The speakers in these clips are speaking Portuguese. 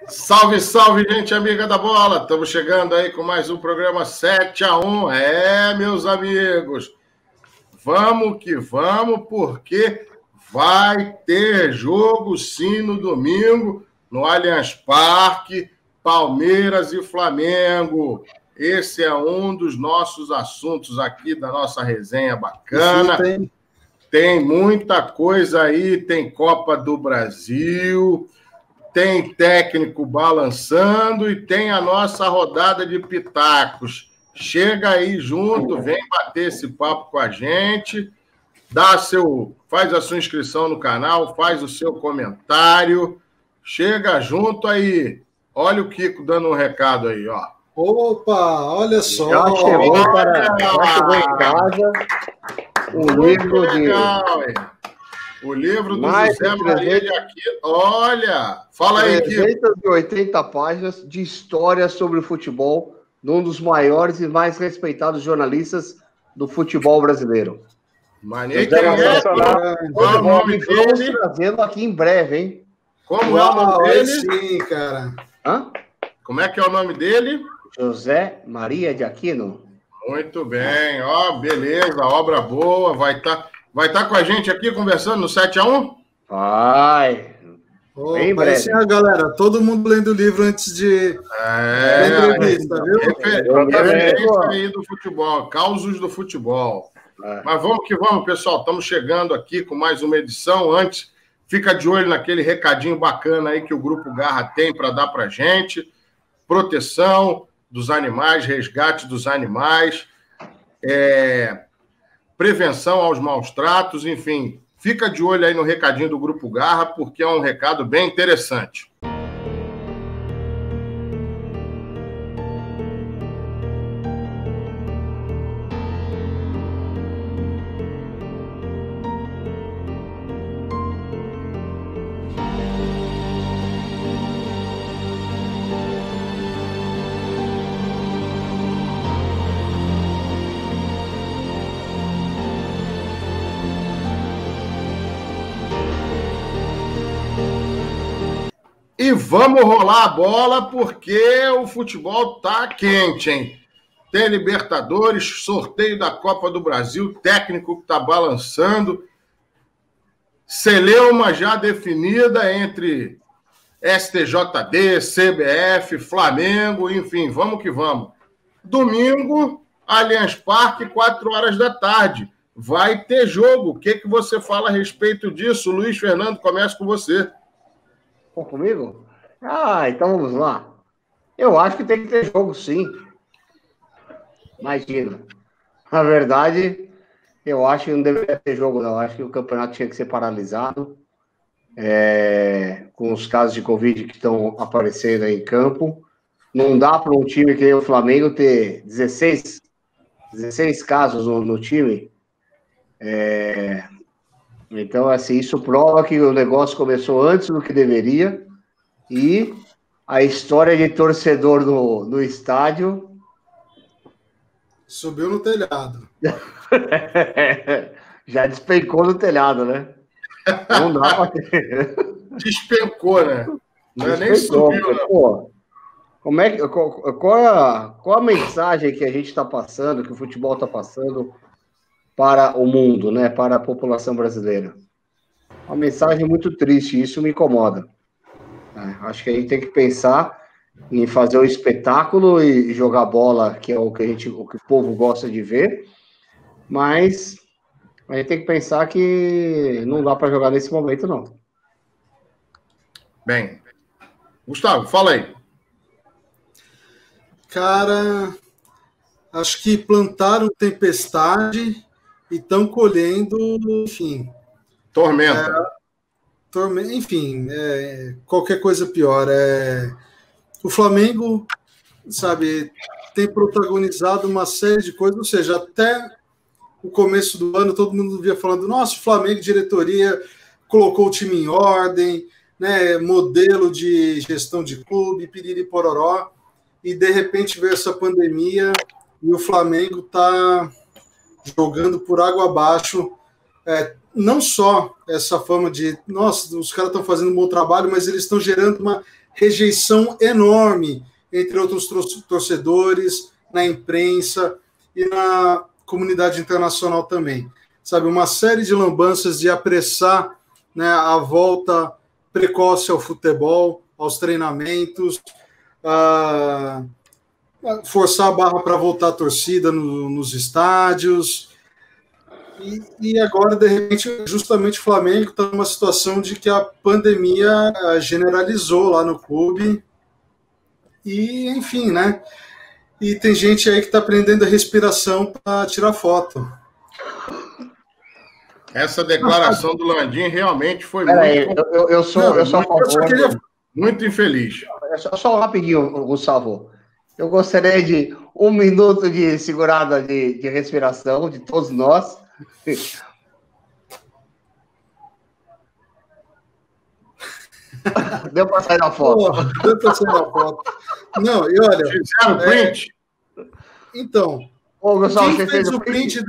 Salve, salve, gente amiga da bola! Estamos chegando aí com mais um programa 7-1. Meus amigos, vamos que vamos, porque vai ter jogo sim no domingo, no Allianz Parque, Palmeiras e Flamengo. Esse é um dos nossos assuntos aqui da nossa resenha bacana. Tem muita coisa aí, tem Copa do Brasil, tem técnico balançando e tem a nossa rodada de pitacos. Chega aí junto, vem bater esse papo com a gente, faz a sua inscrição no canal, faz o seu comentário, chega junto aí. Olha o Kiko dando um recado aí, ó. Opa, olha só. Já chegou em casa o livro O livro do José Maria de Aquino. Olha, fala aí, Kiko. 380 páginas de história sobre o futebol, de um dos maiores e mais respeitados jornalistas do futebol brasileiro. Maneiro, quem é? Qual é o nome dele? Trazendo aqui em breve, hein? Como é o nome dele? Sim, cara. Hã? Como é que é o nome dele? José Maria de Aquino. Muito bem, ó, beleza, obra boa, vai estar com a gente aqui conversando no 7-1? Vai. Bem breve. Sim, galera, todo mundo lendo o livro antes de entrevista, viu? Referência aí do futebol, causos do futebol. Mas vamos que vamos, pessoal, estamos chegando aqui com mais uma edição. Antes, fica de olho naquele recadinho bacana aí que o Grupo Garra tem para dar para gente. Proteção dos animais, resgate dos animais, prevenção aos maus tratos, enfim. Fica de olho aí no recadinho do Grupo Garra, porque é um recado bem interessante. E vamos rolar a bola porque o futebol tá quente, hein? Tem Libertadores, sorteio da Copa do Brasil, técnico que tá balançando, celeuma já definida entre STJD, CBF, Flamengo, enfim, vamos que vamos. Domingo, Allianz Parque, 4 horas da tarde. Vai ter jogo. O que você fala a respeito disso? Luiz Fernando, começa com você. Comigo? Então vamos lá. Eu acho que tem que ter jogo, sim. Imagina. Na verdade, eu acho que não deveria ter jogo, não. Eu acho que o campeonato tinha que ser paralisado. Com os casos de Covid que estão aparecendo aí em campo. Não dá para um time que nem o Flamengo ter 16 casos no time. Então, assim, isso prova que o negócio começou antes do que deveria e a história de torcedor no estádio... Subiu no telhado. Já despencou no telhado, né? Não dá pra ter. Despencou, né? Não é nem subiu, né? Pô, qual a mensagem que a gente está passando, que o futebol está passando para o mundo, né? Para a população brasileira? Uma mensagem muito triste, isso me incomoda. Acho que a gente tem que pensar em fazer o espetáculo e jogar bola, que é o que o povo gosta de ver, mas a gente tem que pensar que não dá para jogar nesse momento, não. Bem, Gustavo, fala aí. Cara, acho que plantaram tempestade e estão colhendo, enfim... Tormenta. Enfim, qualquer coisa pior. O Flamengo, sabe, tem protagonizado uma série de coisas, ou seja, até o começo do ano todo mundo via falando, nossa, o Flamengo, diretoria, colocou o time em ordem, né, modelo de gestão de clube, piriri pororó, e de repente veio essa pandemia e o Flamengo está jogando por água abaixo, não só essa fama de, nossa, os caras estão fazendo um bom trabalho, mas eles estão gerando uma rejeição enorme entre outros torcedores, na imprensa e na comunidade internacional também. Sabe, uma série de lambanças de apressar, né, a volta precoce ao futebol, aos treinamentos, forçar a barra para voltar a torcida nos estádios. E agora, de repente, justamente o Flamengo está numa situação de que a pandemia generalizou lá no clube. E, enfim, né? E tem gente aí que está aprendendo a respiração para tirar foto. Essa declaração do Landim realmente foi eu sou a favor. Muito infeliz. Só rapidinho, Gustavo. Eu gostaria de 1 minuto de segurada de respiração de todos nós. Deu para sair na foto. Deu para sair na foto. Não, e olha... Fizeram print? Então, Gustavo, quem fez o print...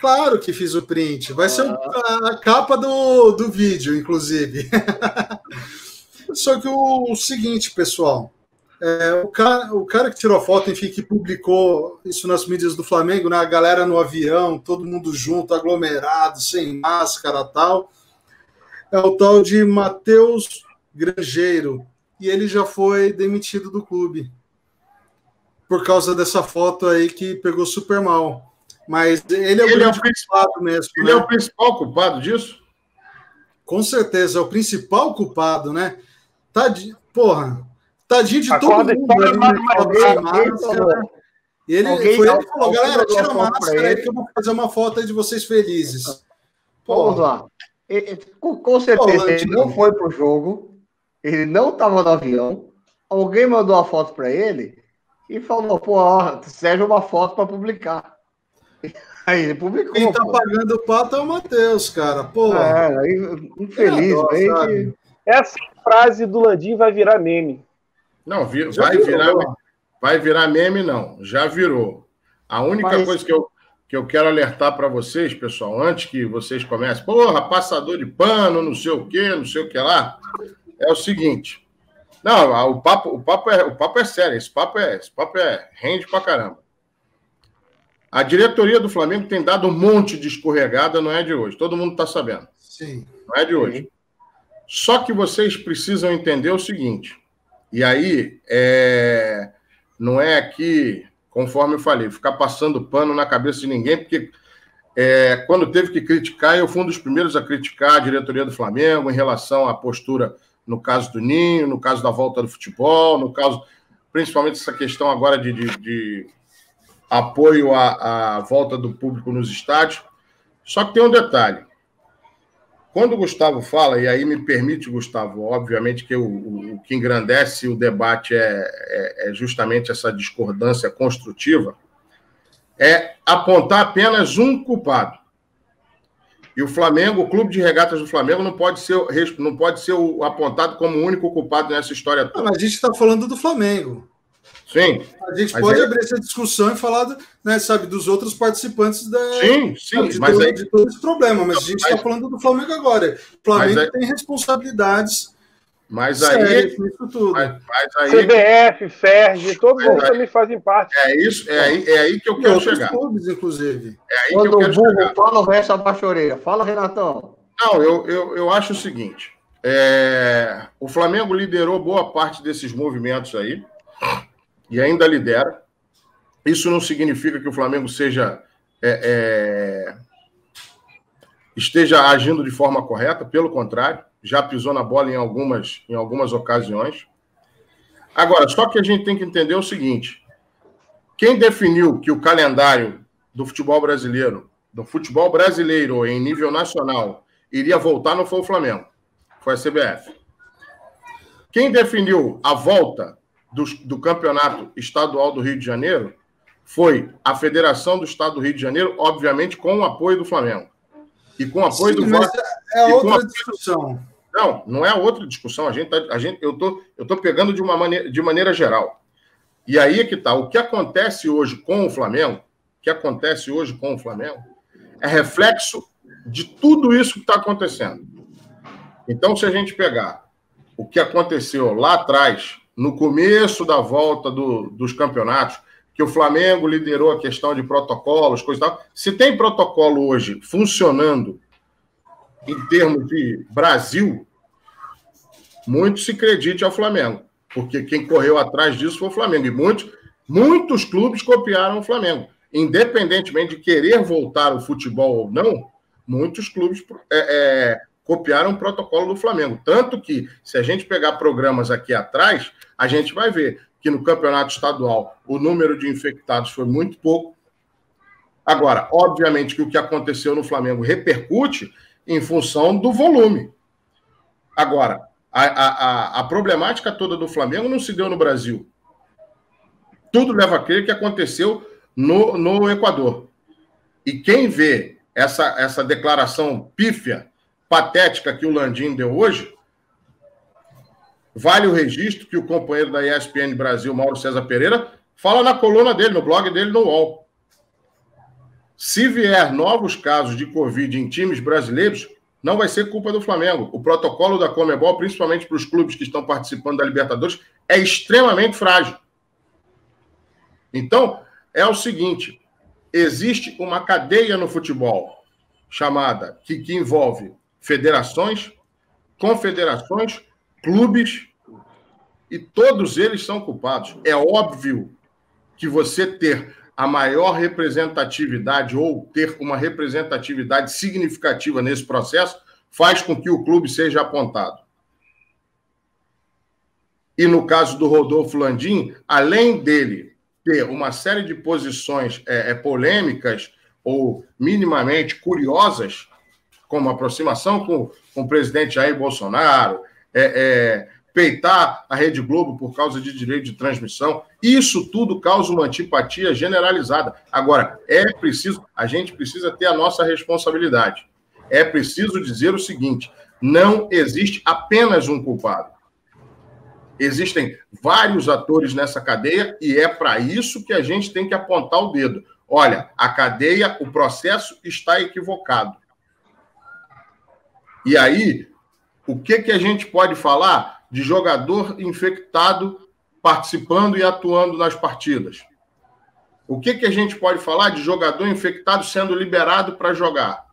Claro que fiz o print. Vai ser a capa do vídeo, inclusive. Só que o seguinte, pessoal... o cara que tirou a foto, enfim, que publicou isso nas mídias do Flamengo, né, a galera no avião, todo mundo junto, aglomerado, sem máscara e tal, é o tal de Matheus Grangeiro, e ele já foi demitido do clube por causa dessa foto aí que pegou super mal. Mas ele é o grande culpado mesmo. Ele é o principal culpado disso? Com certeza, é o principal culpado, né? Porra... Tadinho de todo mundo. E ele falou, galera, tira a máscara aí que eu vou fazer uma foto aí de vocês felizes. Vamos lá. Com certeza, ele não foi pro jogo, ele não estava no avião, alguém mandou a foto para ele e falou, serve uma foto para publicar. Aí ele publicou. Quem tá pagando o pato é o Matheus, cara. Infelizmente. Essa frase do Landim vai virar meme. Não, vai virar meme, não. Já virou. A única coisa que eu quero alertar para vocês, pessoal, antes que vocês comecem, passador de pano, não sei o que lá, é o seguinte. Não, o papo é sério. Esse papo rende pra caramba. A diretoria do Flamengo tem dado um monte de escorregada, não é de hoje. Todo mundo está sabendo. Sim. Não é de hoje. Só que vocês precisam entender o seguinte. E aí, não é aqui, conforme eu falei, ficar passando pano na cabeça de ninguém, porque quando teve que criticar, eu fui um dos primeiros a criticar a diretoria do Flamengo em relação à postura no caso do Ninho, no caso da volta do futebol, no caso, principalmente essa questão agora de apoio à volta do público nos estádios. Só que tem um detalhe. Quando o Gustavo fala, e aí me permite, Gustavo, obviamente que o que engrandece o debate é justamente essa discordância construtiva, é apontar apenas um culpado. E o Flamengo, o Clube de Regatas do Flamengo, não pode ser apontado como o único culpado nessa história toda. Mas a gente está falando do Flamengo. Sim. A gente pode abrir essa discussão e falar, né, sabe, dos outros participantes de todo esse problema, mas a gente está falando do Flamengo agora. O Flamengo tem responsabilidades sérias nisso tudo. CBF, FERJ, todos eles também fazem parte. É aí que eu quero chegar. Clubes, inclusive. É aí que eu quero chegar. Fala o resto da baixoreira. Fala, Renatão. Não, eu acho o seguinte. O Flamengo liderou boa parte desses movimentos aí, e ainda lidera. Isso não significa que o Flamengo esteja agindo de forma correta, pelo contrário, já pisou na bola em algumas ocasiões. Agora, só que a gente tem que entender o seguinte: quem definiu que o calendário do futebol brasileiro em nível nacional, iria voltar não foi o Flamengo, foi a CBF. Quem definiu a volta do Campeonato Estadual do Rio de Janeiro foi a Federação do Estado do Rio de Janeiro, obviamente com o apoio do Flamengo. E com o apoio do voto. É outra discussão. Não é outra discussão. Eu tô pegando de maneira geral. E aí é que está. O que acontece hoje com o Flamengo, é reflexo de tudo isso que está acontecendo. Então, se a gente pegar o que aconteceu lá atrás, no começo da volta dos campeonatos, que o Flamengo liderou a questão de protocolos, coisa e tal. Se tem protocolo hoje funcionando em termos de Brasil, muito se acredite ao Flamengo, porque quem correu atrás disso foi o Flamengo. E muitos clubes copiaram o Flamengo. Independentemente de querer voltar ao futebol ou não, muitos clubes copiaram o protocolo do Flamengo. Tanto que, se a gente pegar programas aqui atrás, a gente vai ver que no campeonato estadual o número de infectados foi muito pouco. Agora, obviamente que o que aconteceu no Flamengo repercute em função do volume. Agora, a problemática toda do Flamengo não se deu no Brasil. Tudo leva a crer que aconteceu no Equador. E quem vê essa declaração pífia, patética que o Landim deu hoje, vale o registro que o companheiro da ESPN Brasil, Mauro César Pereira, fala na coluna dele, no blog dele, no UOL. Se vier novos casos de Covid em times brasileiros, não vai ser culpa do Flamengo. O protocolo da Conmebol, principalmente para os clubes que estão participando da Libertadores, é extremamente frágil. Então, é o seguinte, existe uma cadeia no futebol chamada, que envolve federações, confederações, clubes, e todos eles são culpados. É óbvio que você ter a maior representatividade ou ter uma representatividade significativa nesse processo faz com que o clube seja apontado. E no caso do Rodolfo Landim, além dele ter uma série de posições polêmicas ou minimamente curiosas, como aproximação com o presidente Jair Bolsonaro, peitar a Rede Globo por causa de direito de transmissão, isso tudo causa uma antipatia generalizada. Agora, a gente precisa ter a nossa responsabilidade. É preciso dizer o seguinte, não existe apenas um culpado. Existem vários atores nessa cadeia e é para isso que a gente tem que apontar o dedo. Olha, a cadeia, o processo está equivocado. E aí, o que a gente pode falar de jogador infectado participando e atuando nas partidas? O que a gente pode falar de jogador infectado sendo liberado para jogar?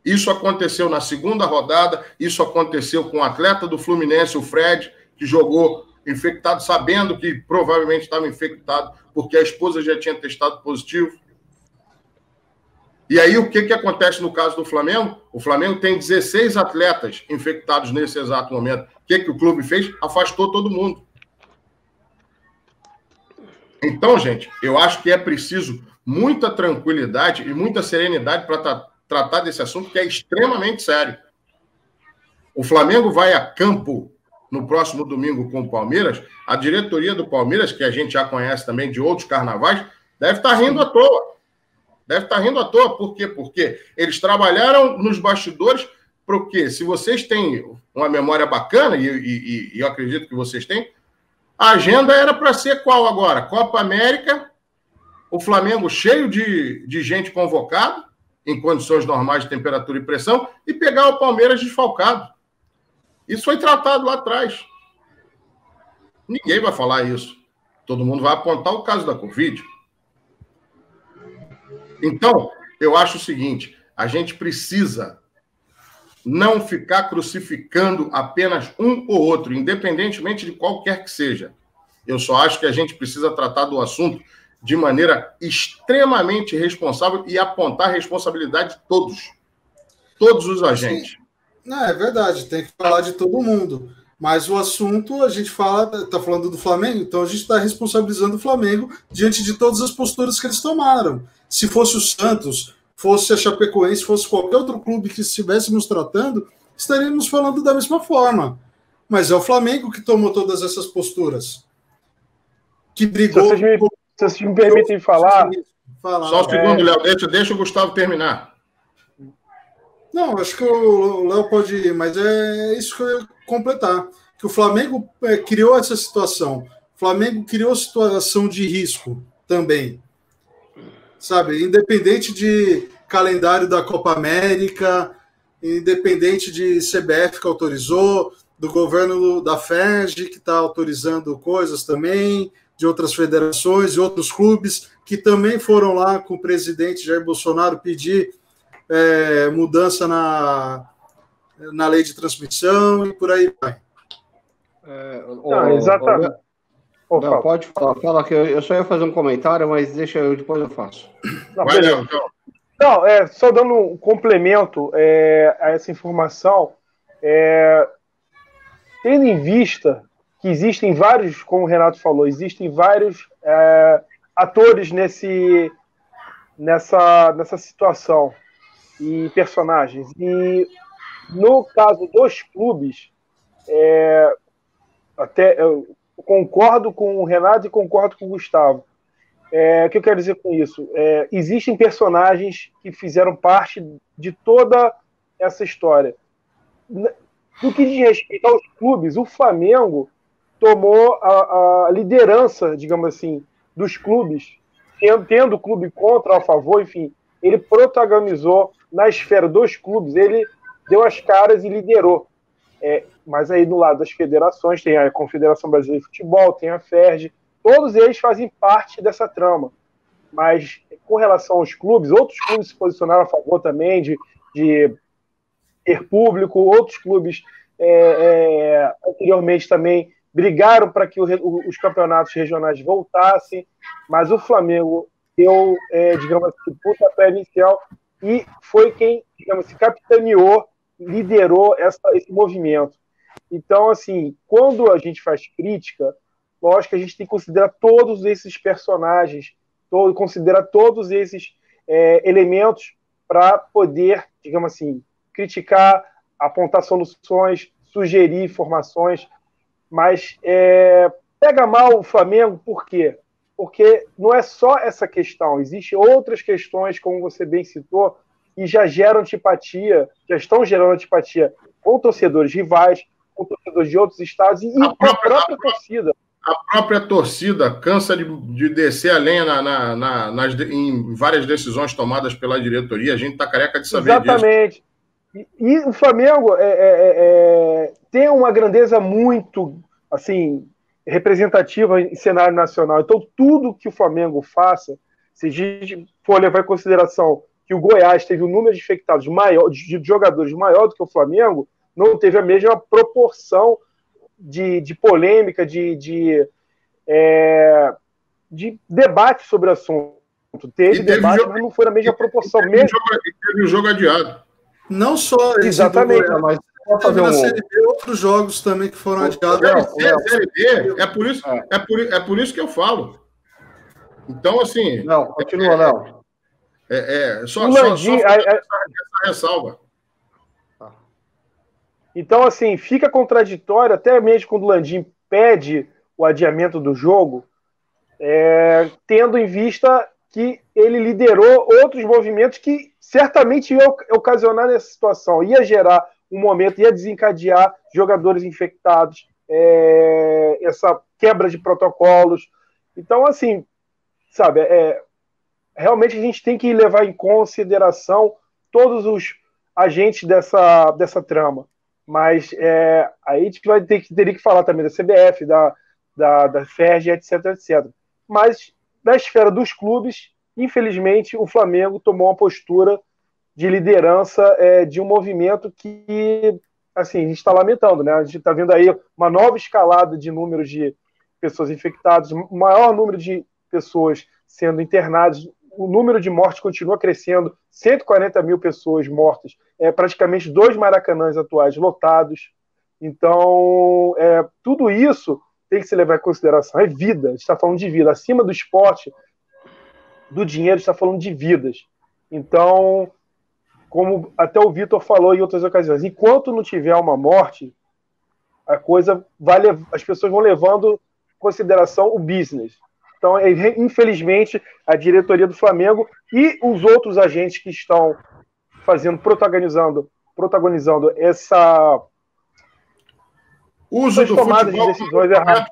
Isso aconteceu na segunda rodada, isso aconteceu com o atleta do Fluminense, o Fred, que jogou infectado, sabendo que provavelmente estava infectado, porque a esposa já tinha testado positivo. E aí, o que acontece no caso do Flamengo? O Flamengo tem 16 atletas infectados nesse exato momento. O que o clube fez? Afastou todo mundo. Então, gente, eu acho que é preciso muita tranquilidade e muita serenidade para tratar desse assunto, que é extremamente sério. O Flamengo vai a campo no próximo domingo com o Palmeiras. A diretoria do Palmeiras, que a gente já conhece também de outros carnavais, deve estar rindo à toa. Deve estar rindo à toa. Por quê? Porque eles trabalharam nos bastidores, porque se vocês têm uma memória bacana, e eu acredito que vocês têm, a agenda era para ser qual agora? Copa América, o Flamengo cheio de gente convocada, em condições normais de temperatura e pressão, e pegar o Palmeiras desfalcado. Isso foi tratado lá atrás. Ninguém vai falar isso. Todo mundo vai apontar o caso da Covid. Então, eu acho o seguinte, a gente precisa não ficar crucificando apenas um ou outro, independentemente de qualquer que seja. Eu só acho que a gente precisa tratar do assunto de maneira extremamente responsável e apontar a responsabilidade de todos os agentes. Não, é verdade, tem que falar de todo mundo. Mas o assunto, a gente está falando do Flamengo, então a gente está responsabilizando o Flamengo diante de todas as posturas que eles tomaram. Se fosse o Santos, fosse a Chapecoense, fosse qualquer outro clube que estivéssemos tratando, estaríamos falando da mesma forma. Mas é o Flamengo que tomou todas essas posturas. Que brigou... Se vocês me permitem falar... Só um segundo, Léo, deixa o Gustavo terminar. Não, acho que o Léo pode ir, mas é isso que eu ia completar. Que o Flamengo criou essa situação. O Flamengo criou situação de risco também. Sabe? Independente de calendário da Copa América, independente de CBF que autorizou, do governo da FERJ que está autorizando coisas também, de outras federações e outros clubes que também foram lá com o presidente Jair Bolsonaro pedir mudança na lei de transmissão e por aí vai. Exatamente. Não, pode falar, fala que eu só ia fazer um comentário, mas depois eu faço. Não, só dando um complemento a essa informação, tendo em vista que existem vários, como o Renato falou, existem vários atores nessa situação e personagens. E no caso dos clubes, até eu concordo com o Renato e concordo com o Gustavo. O que eu quero dizer com isso? Existem personagens que fizeram parte de toda essa história. No que diz respeito aos clubes, o Flamengo tomou a liderança, digamos assim, dos clubes, tendo o clube contra ou a favor, enfim, ele protagonizou na esfera dos clubes, ele deu as caras e liderou. Mas aí do lado das federações tem a Confederação Brasileira de Futebol, tem a FERJ, todos eles fazem parte dessa trama. Mas com relação aos clubes, outros clubes se posicionaram a favor também de ter público, outros clubes anteriormente também brigaram para que os campeonatos regionais voltassem, mas o Flamengo deu, digamos assim, pontapé inicial e foi quem, digamos assim, capitaneou, liderou esse movimento. Então, assim, quando a gente faz crítica, lógico que a gente tem que considerar todos esses personagens, considerar todos esses elementos para poder, digamos assim, criticar, apontar soluções, sugerir informações, mas pega mal o Flamengo, por quê? Porque não é só essa questão, existem outras questões, como você bem citou, que já geram antipatia, já estão gerando antipatia com torcedores rivais, com torcedores de outros estados e com a própria torcida. A própria torcida cansa de descer a lenha em várias decisões tomadas pela diretoria, a gente está careca de saber disso. Exatamente. E o Flamengo tem uma grandeza muito assim, representativa em cenário nacional. Então, tudo que o Flamengo faça, se a gente for levar em consideração que o Goiás teve um número de infectados maior, de jogadores maior do que o Flamengo, não teve a mesma proporção de polêmica, de debate sobre o assunto. Teve debate, mas não foi na mesma proporção. Teve o jogo adiado. Não só exatamente, mas fazer na Série B, outros jogos também que foram adiados. Série B, é por isso que eu falo. Então, assim... Não, continua, Léo. Só essa ressalva. Então, assim, fica contraditório, até mesmo quando o Landim pede o adiamento do jogo, tendo em vista que ele liderou outros movimentos que certamente ia ocasionar nessa situação, ia gerar um momento, ia desencadear jogadores infectados, essa quebra de protocolos. Então, assim, sabe, realmente a gente tem que levar em consideração todos os agentes dessa trama. Mas aí a gente vai teria que falar também da CBF, da FERJ, etc, etc. Mas na esfera dos clubes, infelizmente, o Flamengo tomou uma postura de liderança de um movimento que, assim, a gente está lamentando, né? A gente está vendo aí uma nova escalada de número de pessoas infectadas, maior número de pessoas sendo internadas, o número de mortes continua crescendo, 140 mil pessoas mortas, praticamente 2 Maracanãs atuais lotados. Então, tudo isso tem que se levar em consideração. É vida, a gente está falando de vida. Acima do esporte, do dinheiro, está falando de vidas. Então, como até o Vitor falou em outras ocasiões, enquanto não tiver uma morte, a coisa as pessoas vão levando em consideração o business. Então, infelizmente, a diretoria do Flamengo e os outros agentes que estão protagonizando essa uso do tomadas de decisões erradas.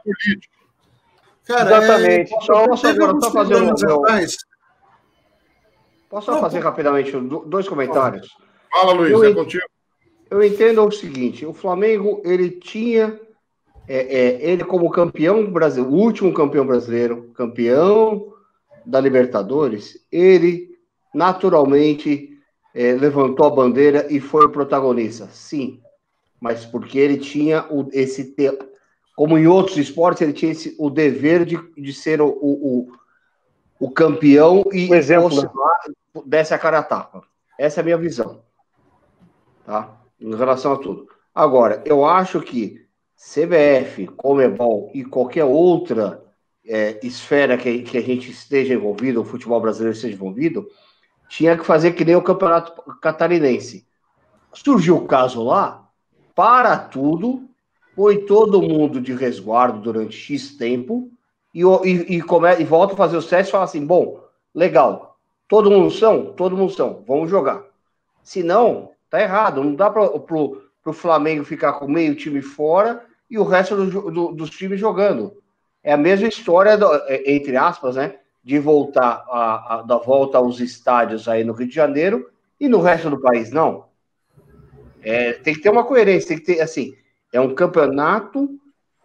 Cara, exatamente. Posso fazer rapidamente 2 comentários? Fala, Luiz, é contigo. Eu entendo o seguinte, o Flamengo, ele tinha, ele como campeão brasileiro, o último campeão brasileiro, campeão da Libertadores, ele naturalmente levantou a bandeira e foi o protagonista, sim, mas porque ele tinha como em outros esportes, ele tinha o dever de ser o campeão e desse a cara a tapa. Essa é a minha visão, tá? Em relação a tudo. Agora, eu acho que CBF, Conmebol e qualquer outra esfera que a gente esteja envolvido, o futebol brasileiro esteja envolvido, tinha que fazer que nem o Campeonato Catarinense. Surgiu o caso lá, para tudo, põe todo mundo de resguardo durante X tempo e volta a fazer os testes e fala assim, bom, legal, todo mundo são, vamos jogar. Se não, tá errado, não dá pro Flamengo ficar com meio time fora e o resto dos times jogando. É a mesma história, entre aspas, né, de voltar da volta aos estádios aí no Rio de Janeiro e no resto do país, não. Tem que ter uma coerência, tem que ter, assim, é um campeonato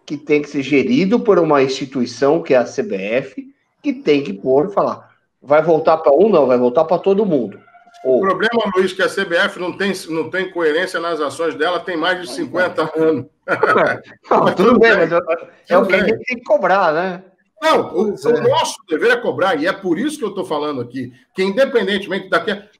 que tem que ser gerido por uma instituição, que é a CBF, que tem que falar, vai voltar para não, vai voltar para todo mundo. O problema, Luiz, é que a CBF não tem coerência nas ações dela, tem mais de 50 anos. Não, tudo bem, mas é o que a gente tem que cobrar, né? Não, o nosso dever é cobrar, e é por isso que eu estou falando aqui, que independentemente,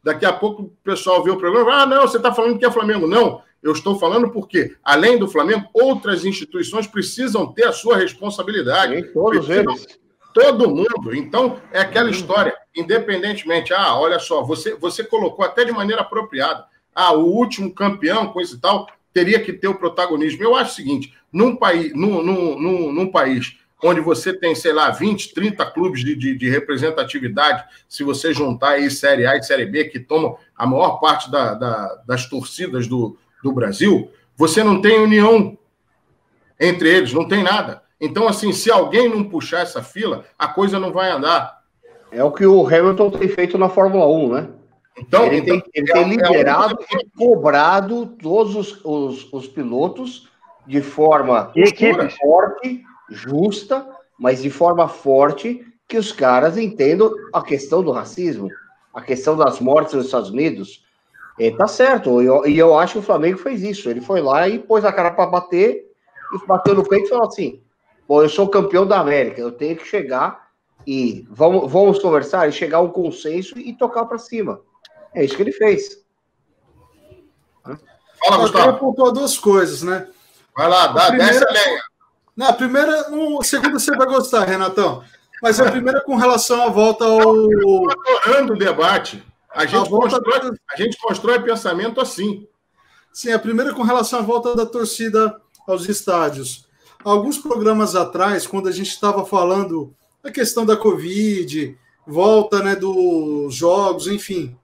daqui a pouco o pessoal vê o programa, não, você está falando que é Flamengo. Não, eu estou falando porque, além do Flamengo, outras instituições precisam ter a sua responsabilidade. Sim, todos eles. Todo mundo. Então, é aquela história, independentemente, olha só, você colocou até de maneira apropriada, o último campeão, coisa e tal, teria que ter o protagonismo. Eu acho o seguinte, num país onde você tem, sei lá, 20, 30 clubes de representatividade, se você juntar aí Série A e Série B, que tomam a maior parte das torcidas do Brasil, você não tem união entre eles, não tem nada. Então, assim, se alguém não puxar essa fila, a coisa não vai andar. É o que o Hamilton tem feito na Fórmula 1, né? Então, ele tem liderado e cobrado todos os pilotos de forma forte, justa, mas de forma forte, que os caras entendam a questão do racismo, a questão das mortes nos Estados Unidos. Tá certo, e eu acho que o Flamengo fez isso. Ele foi lá e pôs a cara para bater, e bateu no peito e falou assim, bom, eu sou campeão da América, eu tenho que chegar e vamos conversar e chegar a um consenso e tocar para cima. É isso que ele fez. Fala, Gustavo. Eu queria pontuar duas coisas, né? Vai lá, desce a lenha. A primeira, a segunda você vai gostar, Renatão. Mas a primeira com relação à volta ao... Eu estou adorando o debate. A gente constrói pensamento assim. Sim, a primeira com relação à volta da torcida aos estádios. Alguns programas atrás, quando a gente estava falando da questão da Covid, volta, né, dos jogos, enfim.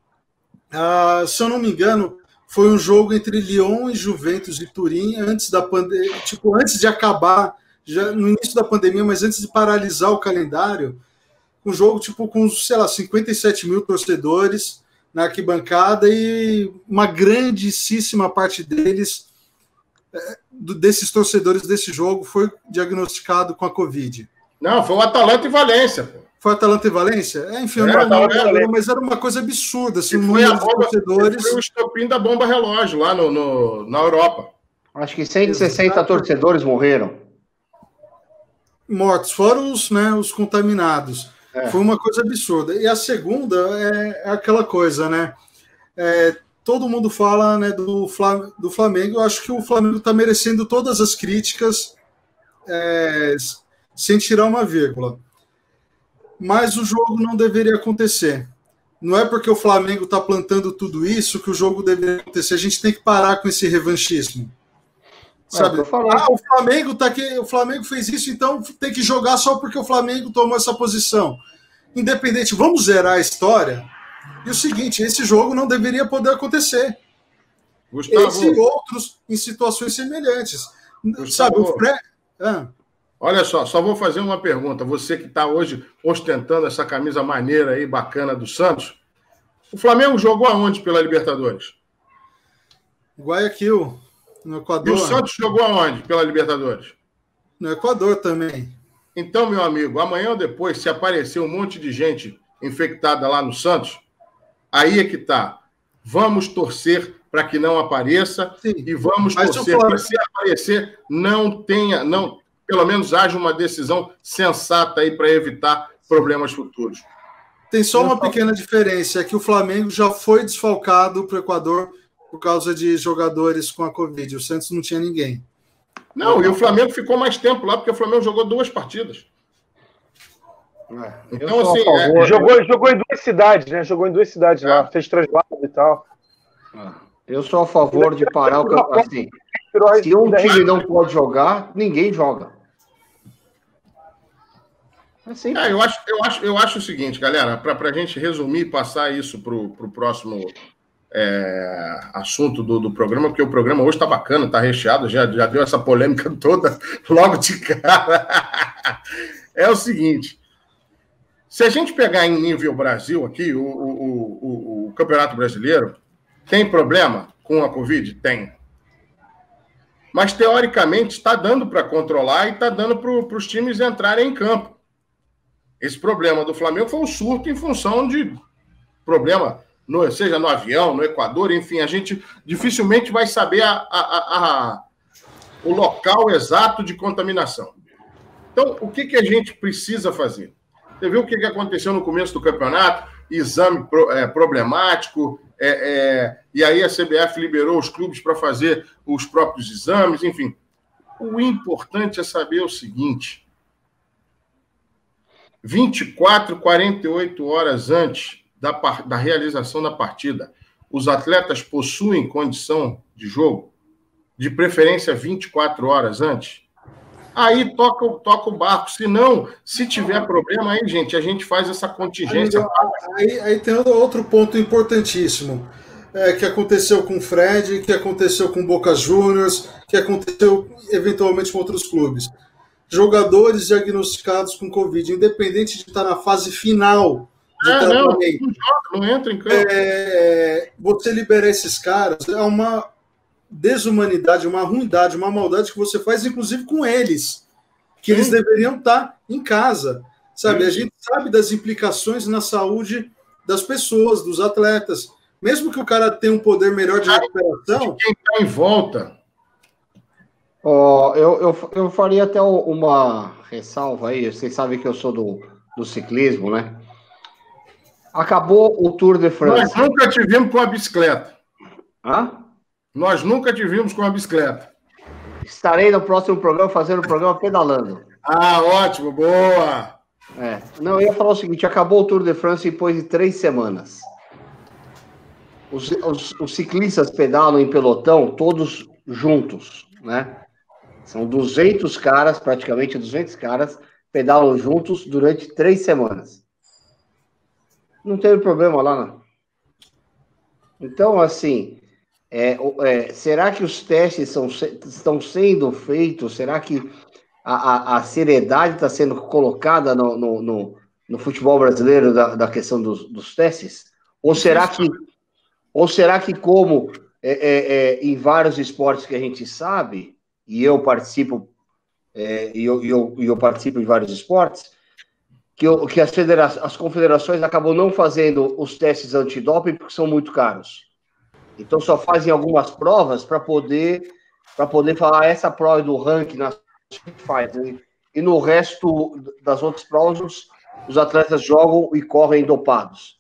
Se eu não me engano, foi um jogo entre Lyon e Juventus de Turim, antes de acabar, já no início da pandemia, mas antes de paralisar o calendário, um jogo com, sei lá, 57 mil torcedores na arquibancada e uma grandíssima parte desses torcedores desse jogo foi diagnosticado com a Covid. Não, foi o Atalanta e Valência, pô. Foi Atalanta e Valência? Enfim, mas era uma coisa absurda. Assim, foi o estopim da bomba relógio lá na Europa. Acho que 160 torcedores morreram. Mortos, fora os contaminados. Foi uma coisa absurda. E a segunda é aquela coisa, né? Todo mundo fala, né, do Flamengo. Eu acho que o Flamengo está merecendo todas as críticas sem tirar uma vírgula. Mas o jogo não deveria acontecer. Não é porque o Flamengo está plantando tudo isso que o jogo deveria acontecer. A gente tem que parar com esse revanchismo. Sabe? O Flamengo tá aqui, o Flamengo fez isso, então tem que jogar só porque o Flamengo tomou essa posição. Independente, vamos zerar a história. E o seguinte, esse jogo não deveria poder acontecer. Gustavo, esse e outros em situações semelhantes. Gustavo, sabe, olha só vou fazer uma pergunta. Você que está hoje ostentando essa camisa maneira aí, bacana do Santos, o Flamengo jogou aonde pela Libertadores? Guayaquil, no Equador. E o Santos jogou aonde, pela Libertadores? No Equador também. Então, meu amigo, amanhã ou depois, se aparecer um monte de gente infectada lá no Santos, aí é que tá. Vamos torcer para que não apareça. Sim. E vamos torcer para, se aparecer, pelo menos haja uma decisão sensata aí para evitar problemas futuros. Tem só uma pequena diferença, é que o Flamengo já foi desfalcado para o Equador por causa de jogadores com a Covid. O Santos não tinha ninguém. Não, e o Flamengo ficou mais tempo lá, porque o Flamengo jogou 2 partidas. Então, assim, jogou em 2 cidades, né? Jogou em 2 cidades lá, fez translado e tal. Eu sou a favor de parar o campeonato. Assim, se um time não pode jogar, ninguém joga. Assim. Eu acho o seguinte, galera, para a gente resumir e passar isso para o próximo assunto do programa, porque o programa hoje está bacana, está recheado, já deu essa polêmica toda logo de cara. É o seguinte, se a gente pegar em nível Brasil aqui, o Campeonato Brasileiro, tem problema com a Covid? Tem. Mas, teoricamente, está dando para controlar e está dando para os times entrarem em campo. Esse problema do Flamengo foi um surto em função de problema, seja no avião, no Equador, enfim, a gente dificilmente vai saber o local exato de contaminação. Então, o que a gente precisa fazer? Você viu o que aconteceu no começo do campeonato? Exame problemático, e aí a CBF liberou os clubes para fazer os próprios exames, enfim. O importante é saber o seguinte: 24, 48 horas antes da realização da partida, os atletas possuem condição de jogo, de preferência 24 horas antes. Aí toca o barco. Se tiver problema, aí, gente, a gente faz essa contingência. Aí tem outro ponto importantíssimo, que aconteceu com o Fred, que aconteceu com o Boca Juniors, que aconteceu eventualmente com outros clubes. Jogadores diagnosticados com Covid, independente de estar na fase final de tratamento. Não entra em campo. Você liberar esses caras é uma desumanidade, uma ruindade, uma maldade que você faz, inclusive, com eles, que eles deveriam estar em casa, sabe? A gente sabe das implicações na saúde das pessoas, dos atletas, mesmo que o cara tenha um poder melhor de recuperação. Quem está em volta. Eu faria até uma ressalva aí, vocês sabem que eu sou do ciclismo, né? Acabou o Tour de France. Nós nunca tivemos com a bicicleta. Hã? Nós nunca te vimos com a bicicleta. Estarei no próximo programa fazendo o programa pedalando. Ah, ótimo, boa! Não, eu ia falar o seguinte, acabou o Tour de France depois de 3 semanas. Os ciclistas pedalam em pelotão todos juntos, né? São 200 caras, praticamente 200 caras, pedalam juntos durante 3 semanas. Não teve problema lá, não. Então, assim... será que os testes estão sendo feitos? Será que a seriedade está sendo colocada no futebol brasileiro da questão dos testes? Ou será que como em vários esportes que a gente sabe, e eu participo, eu participo de vários esportes, que as confederações acabam não fazendo os testes antidoping porque são muito caros. Então, só fazem algumas provas para poder falar essa prova do ranking na faz. E no resto das outras provas, os atletas jogam e correm dopados.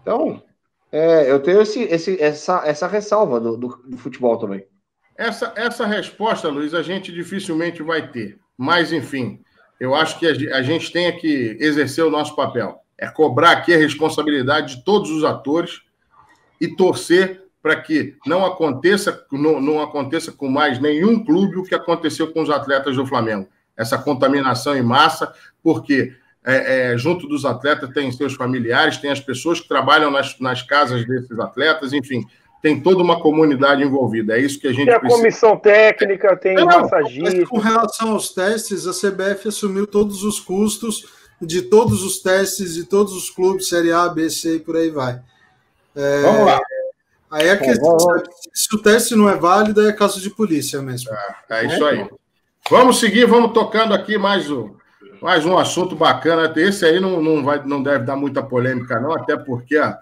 Então, eu tenho essa ressalva do futebol também. Essa resposta, Luiz, a gente dificilmente vai ter. Mas, enfim, eu acho que a gente tem que exercer o nosso papel. É cobrar aqui a responsabilidade de todos os atores e torcer para que não aconteça com mais nenhum clube o que aconteceu com os atletas do Flamengo. Essa contaminação em massa, porque junto dos atletas tem seus familiares, tem as pessoas que trabalham nas casas desses atletas, enfim, tem toda uma comunidade envolvida. É isso que a gente precisa. Tem a comissão técnica, tem massagista. Com relação aos testes, a CBF assumiu todos os custos de todos os testes de todos os clubes, Série A, B, C e por aí vai. Vamos lá. Aí é questão, se o teste não é válido, é caso de polícia mesmo. É isso aí. Vamos seguir, vamos tocando aqui mais um assunto bacana. Esse aí não deve dar muita polêmica, não, até porque a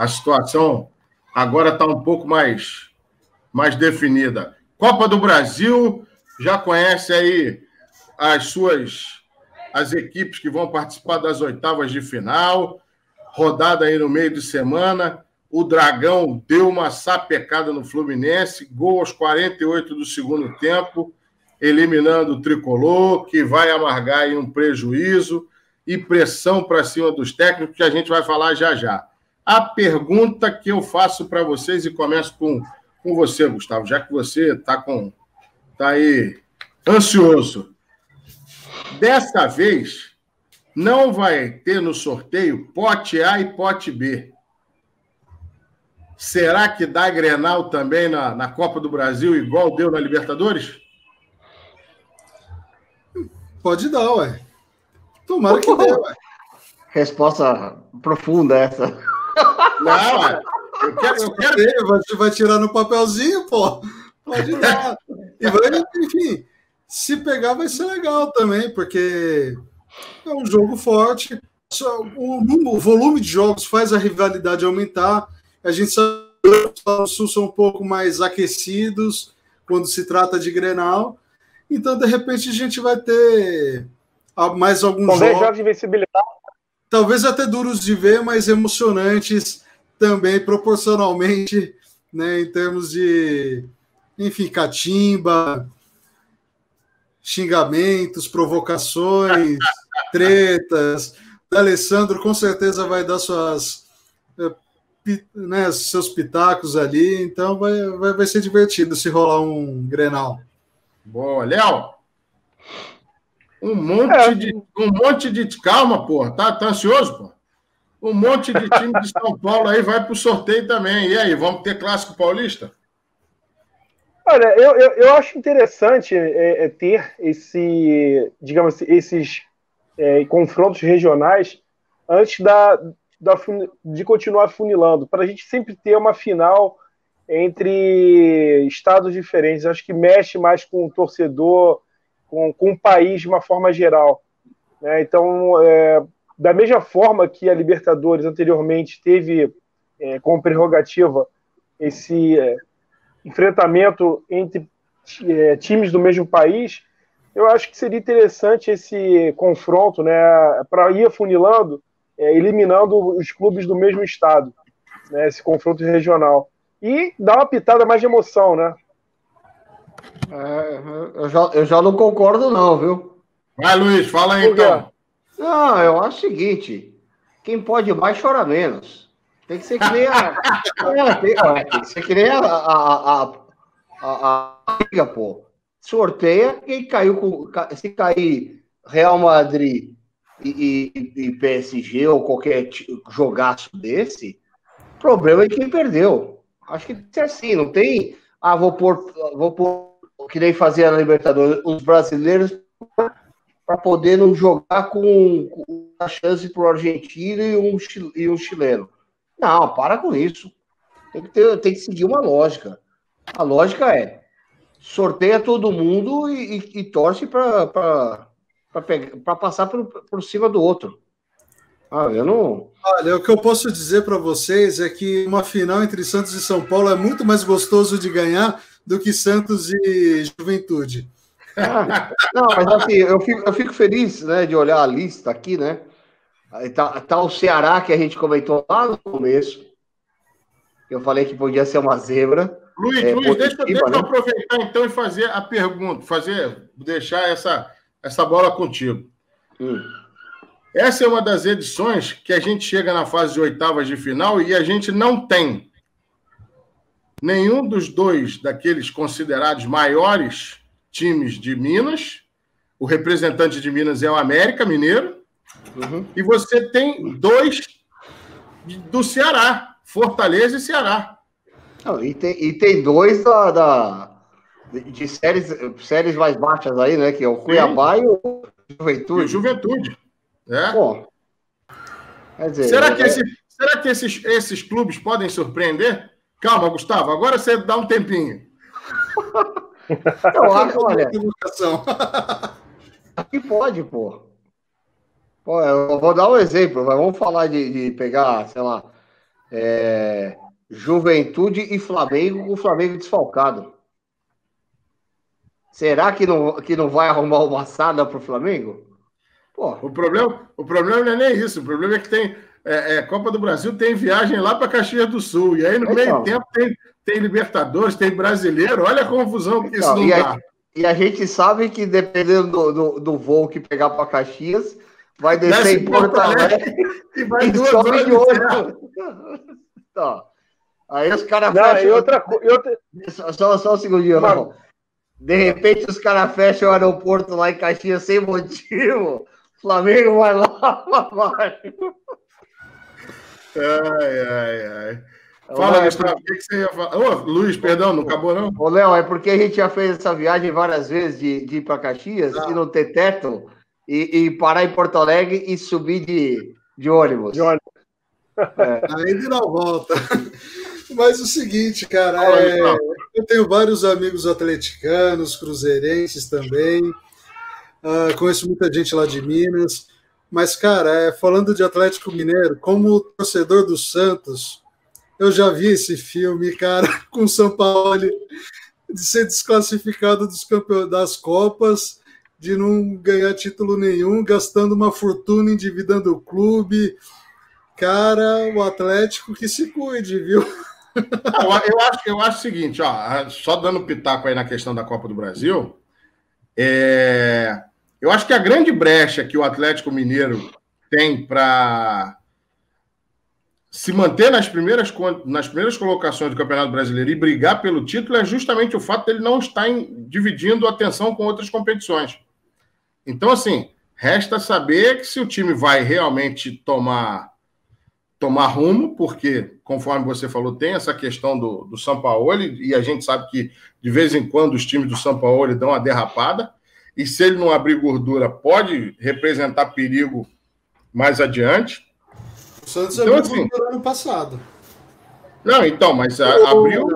situação agora está um pouco mais definida. Copa do Brasil, já conhece aí as equipes que vão participar das oitavas de final, rodada aí no meio de semana. O Dragão deu uma sapecada no Fluminense, gol aos 48 do segundo tempo, eliminando o Tricolor, que vai amargar aí um prejuízo e pressão para cima dos técnicos, que a gente vai falar já já. A pergunta que eu faço para vocês, e começo com você, Gustavo, já que você está aí ansioso. Dessa vez, não vai ter no sorteio pote A e pote B. Será que dá Grenal também na Copa do Brasil, igual deu na Libertadores? Pode dar, ué. Tomara que dê, ué. Resposta profunda essa. Não, ué. Eu quero... Vai tirar no papelzinho, pô. Pode dar. E vai, enfim, se pegar vai ser legal também, porque é um jogo forte. O volume de jogos faz a rivalidade aumentar. A gente sabe que os Sul são um pouco mais aquecidos quando se trata de Grenal. Então, de repente, a gente vai ter mais alguns jogos de invencibilidade. Talvez até duros de ver, mas emocionantes também, proporcionalmente, né, em termos de, enfim, catimba, xingamentos, provocações, tretas. O Alessandro com certeza vai dar seus pitacos ali, então vai ser divertido se rolar um Grenal. Boa, Léo. Um monte de... Calma, porra. Tá ansioso, porra? Um monte de time de São Paulo aí vai pro sorteio também. E aí, vamos ter Clássico Paulista? Olha, eu acho interessante ter esses confrontos regionais antes de continuar funilando, para a gente sempre ter uma final entre estados diferentes. Acho que mexe mais com o torcedor, com o país de uma forma geral, né? Então, da mesma forma que a Libertadores anteriormente teve como prerrogativa esse enfrentamento entre times do mesmo país, eu acho que seria interessante esse confronto, né, para ir afunilando, eliminando os clubes do mesmo estado, né, esse confronto regional. E dá uma pitada mais de emoção, né? Eu já não concordo, não, viu? Vai, Luiz, fala aí, então. Não, eu acho o seguinte: quem pode mais chora menos. Tem que ser que nem tem que ser que nem a liga, pô. Sorteia quem caiu se cair Real Madrid e PSG ou qualquer jogaço desse, o problema é quem perdeu. Acho que tem que ser assim, não tem. Vou pôr que nem fazia na Libertadores, os brasileiros para poder não jogar com a chance para o argentino e um chileno. Não, para com isso. Tem que seguir uma lógica. A lógica é sorteia todo mundo e torce para passar por cima do outro. Eu não... Olha, o que eu posso dizer para vocês é que uma final entre Santos e São Paulo é muito mais gostoso de ganhar do que Santos e Juventude. Não, mas assim, eu fico feliz, né, de olhar a lista aqui, né? Tá o Ceará, que a gente comentou lá no começo. Eu falei que podia ser uma zebra. Luiz, deixa eu aproveitar então e fazer a pergunta, deixar essa bola contigo. Essa é uma das edições que a gente chega na fase de oitavas de final e a gente não tem nenhum dos dois daqueles considerados maiores times de Minas. O representante de Minas é o América Mineiro. E você tem dois do Ceará, Fortaleza e Ceará. Não, e tem dois de séries mais baixas aí, né? Que é o Cuiabá e o Juventude. E o Juventude. Bom, quer dizer, será que esses clubes podem surpreender? Calma, Gustavo, agora você dá um tempinho. Eu acho, olha, aqui pode, pô. Pô, eu vou dar um exemplo, vamos falar de pegar, sei lá, Juventude e Flamengo com o Flamengo desfalcado. Será que não vai arrumar uma assada pro Flamengo? Pô. O problema não é nem isso, o problema é que tem Copa do Brasil, tem viagem lá para Caxias do Sul, e aí no meio tempo tem Libertadores, tem Brasileiro, olha a confusão que isso não dá. E a gente sabe que dependendo do voo que pegar para Caxias, vai descer em Porto Alegre e vai 2 horas de ônibus. Tá. Aí os caras fecham... Só um segundinho, não. De repente os caras fecham o aeroporto lá em Caxias sem motivo. Flamengo vai lá, vai. Ai. Fala, Gustavo, o que você ia falar? Ô, Luiz, perdão, não acabou, não? Ô, Léo, é porque a gente já fez essa viagem várias vezes de ir para Caxias e não ter teto e parar em Porto Alegre e subir de ônibus. Aí de não volta. Mas o seguinte, cara, eu tenho vários amigos atleticanos, cruzeirenses também, conheço muita gente lá de Minas, mas, cara, falando de Atlético Mineiro, como torcedor do Santos, eu já vi esse filme, cara, com o São Paulo de ser desclassificado das Copas, de não ganhar título nenhum, gastando uma fortuna endividando o clube. Cara, o Atlético que se cuide, viu? Eu acho o seguinte, só dando pitaco aí na questão da Copa do Brasil, eu acho que a grande brecha que o Atlético Mineiro tem para se manter nas primeiras colocações do Campeonato Brasileiro e brigar pelo título é justamente o fato dele não estar dividindo a atenção com outras competições. Então, assim, resta saber que se o time vai realmente tomar rumo, porque, conforme você falou, tem essa questão do Sampaoli, e a gente sabe que, de vez em quando, os times do Sampaoli dão uma derrapada, e se ele não abrir gordura, pode representar perigo mais adiante. O Santos abriu no ano passado. Não, então, mas abriu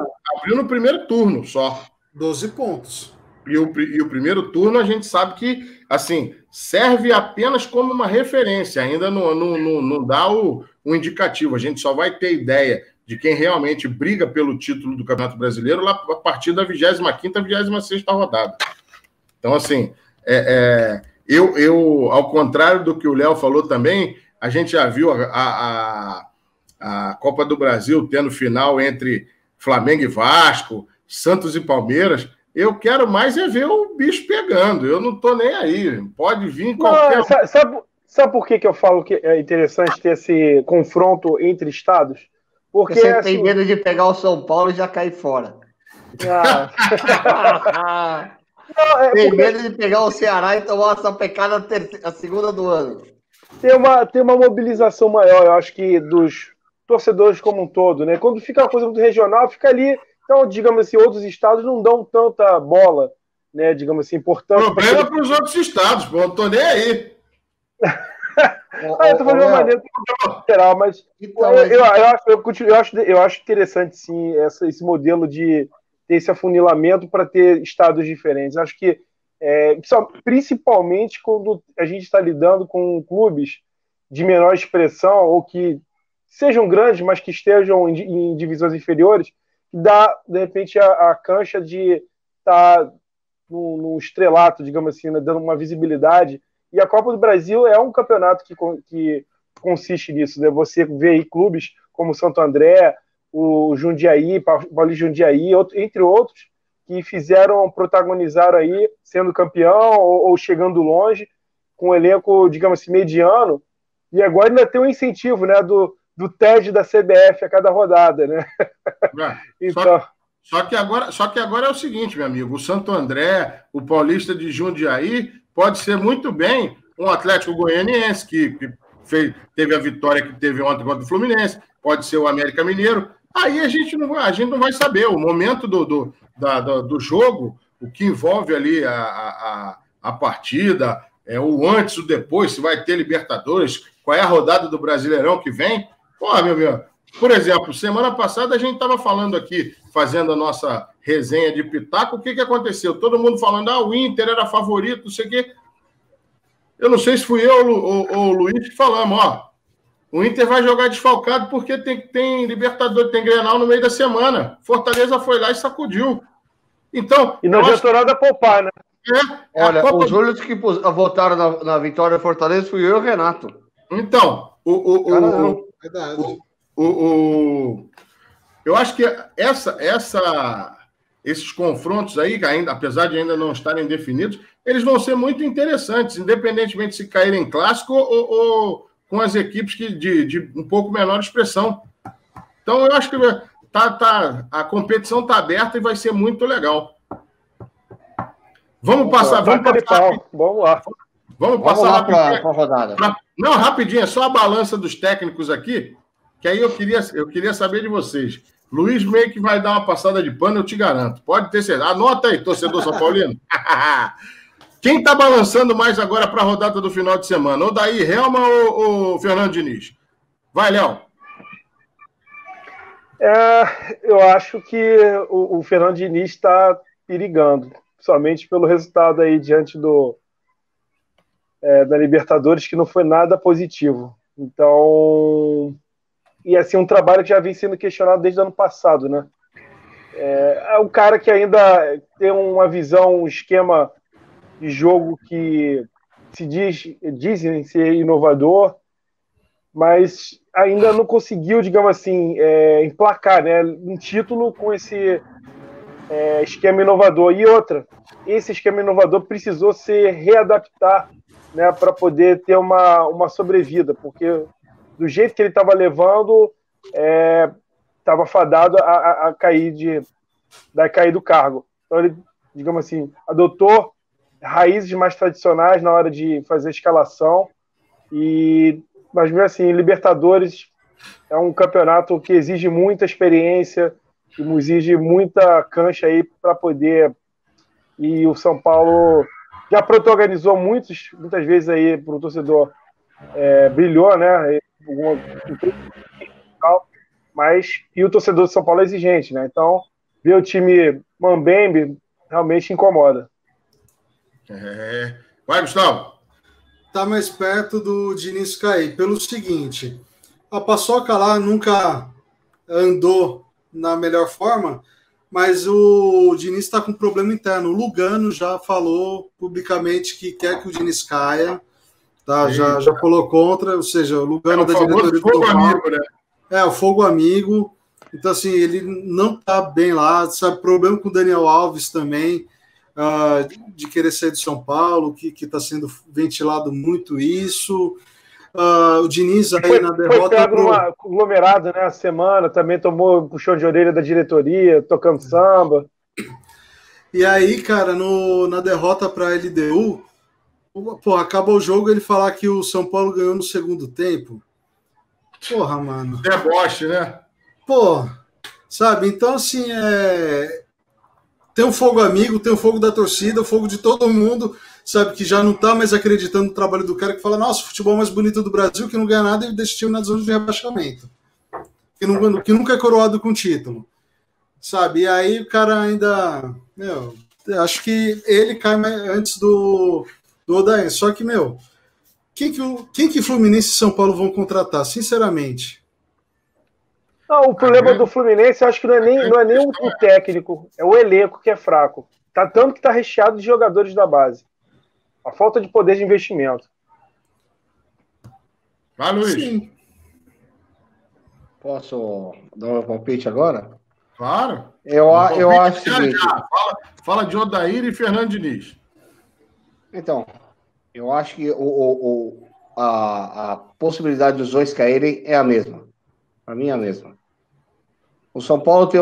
no primeiro turno só. 12 pontos. E o primeiro turno a gente sabe que, assim, serve apenas como uma referência, ainda não dá o indicativo. A gente só vai ter ideia de quem realmente briga pelo título do Campeonato Brasileiro lá a partir da 25ª, 26ª rodada. Então, assim, eu, ao contrário do que o Léo falou também, a gente já viu a Copa do Brasil tendo final entre Flamengo e Vasco, Santos e Palmeiras. Eu quero mais ver o bicho pegando. Eu não estou nem aí. Pode vir qualquer... Sabe por que eu falo que é interessante ter esse confronto entre estados? Porque você assim... tem medo de pegar o São Paulo e já cair fora. Tem medo de pegar o Ceará e tomar essa pecada a segunda do ano. Tem uma mobilização maior, eu acho que dos torcedores como um todo, né? Quando fica uma coisa muito regional, fica ali. Então, digamos assim, outros estados não dão tanta bola, né? Digamos assim, importante. Problema para os outros estados, pô, não tô nem aí. Eu tô falando de uma maneira geral, mas eu acho interessante, sim, esse modelo de ter esse afunilamento para ter estados diferentes. Acho que, principalmente quando a gente está lidando com clubes de menor expressão ou que sejam grandes, mas que estejam em divisões inferiores, que dá, de repente, a cancha de estar no estrelato, digamos assim, né, dando uma visibilidade. E a Copa do Brasil é um campeonato que consiste nisso, né? Você vê aí clubes como o Santo André, o Jundiaí, Paulista Jundiaí, entre outros, que protagonizaram aí, sendo campeão ou chegando longe, com um elenco, digamos assim, mediano, e agora ainda tem um incentivo, né, do TED da CBF a cada rodada, né? Então... Só que agora é o seguinte, meu amigo, o Santo André, o Paulista de Jundiaí, pode ser muito bem um Atlético Goianiense, que teve a vitória que teve ontem contra o Fluminense, pode ser o América Mineiro. Aí a gente não vai saber. O momento do jogo, o que envolve ali a partida, o antes, o depois, se vai ter Libertadores, qual é a rodada do Brasileirão que vem. Pô, meu, Por exemplo, semana passada a gente estava falando aqui, fazendo a nossa resenha de pitaco, o que aconteceu? Todo mundo falando, o Inter era favorito, não sei o quê. Eu não sei se fui eu ou o Luiz que falamos, o Inter vai jogar desfalcado porque tem Libertadores, tem Grenal no meio da semana. Fortaleza foi lá e sacudiu. Então, e não adiantou nada poupar, né? Olha, os únicos que votaram na vitória do Fortaleza fui eu e o Renato. Então, eu acho que esses confrontos aí, ainda, apesar de ainda não estarem definidos, eles vão ser muito interessantes, independentemente de se caírem em clássico ou com as equipes de um pouco menor expressão. Então, eu acho que a competição está aberta e vai ser muito legal. Vamos passar para a rodada. Não, rapidinho, é só a balança dos técnicos aqui, que aí eu queria saber de vocês. Luiz meio que vai dar uma passada de pano, eu te garanto. Pode ter certeza. Anota aí, torcedor São Paulino. Quem está balançando mais agora para a rodada do final de semana? Odair Helma ou Fernando Diniz? Vai, Léo. Eu acho que o Fernando Diniz está perigando, somente pelo resultado aí diante da Libertadores, que não foi nada positivo. Então, e assim, um trabalho que já vem sendo questionado desde o ano passado, né? É um cara que ainda tem uma visão, um esquema de jogo que dizem ser inovador, mas ainda não conseguiu, digamos assim, emplacar, né, um título com esse esquema inovador. E outra, esse esquema inovador precisou se readaptar, né, para poder ter uma sobrevida, porque do jeito que ele estava levando, estava fadado a cair do cargo. Então ele, digamos assim, adotou raízes mais tradicionais na hora de fazer a escalação, mas mesmo assim, Libertadores é um campeonato que exige muita experiência, que exige muita cancha aí para poder, e o São Paulo já protagonizou muitas vezes aí para o torcedor, brilhou, né? Mas e o torcedor de São Paulo é exigente, né? Então, ver o time mambembe realmente incomoda. Vai, Gustavo. Tá mais perto do Diniz cair. Pelo seguinte, a Paçoca lá nunca andou na melhor forma, mas o Diniz está com problema interno. O Lugano já falou publicamente que quer que o Diniz caia, tá? Já falou contra, ou seja, o Lugano da diretoria do fogo amigo, né? O fogo amigo. Então, assim, ele não tá bem lá, sabe? Problema com o Daniel Alves também, de querer sair de São Paulo, que está sendo ventilado muito isso. O Diniz aí na derrota... Foi pego numa conglomerado, né? A semana, também tomou puxão de orelha da diretoria, tocando samba. E aí, cara, na derrota para a LDU, acabou o jogo, ele falar que o São Paulo ganhou no segundo tempo. Porra, mano. Deboche, né? Sabe? Então, assim, tem um fogo amigo, tem o fogo da torcida, o fogo de todo mundo, sabe? Que já não tá mais acreditando no trabalho do cara, que fala, nossa, o futebol mais bonito do Brasil, que não ganha nada e deixa o time na zona de rebaixamento. Que nunca é coroado com título. Sabe? E aí o cara ainda... acho que ele cai antes do Odair. Só que, quem que Fluminense e São Paulo vão contratar? Sinceramente. Não, o problema do Fluminense, eu acho que não é nem o técnico, é o elenco que é fraco. Tanto que está recheado de jogadores da base. A falta de poder de investimento. Vai, Luiz. Sim. Posso dar um palpite agora? Claro. Eu acho o seguinte... Fala de Odair e Fernando Diniz. Então, eu acho que a possibilidade dos dois caírem é a mesma. Para mim é a mesma. O São Paulo tem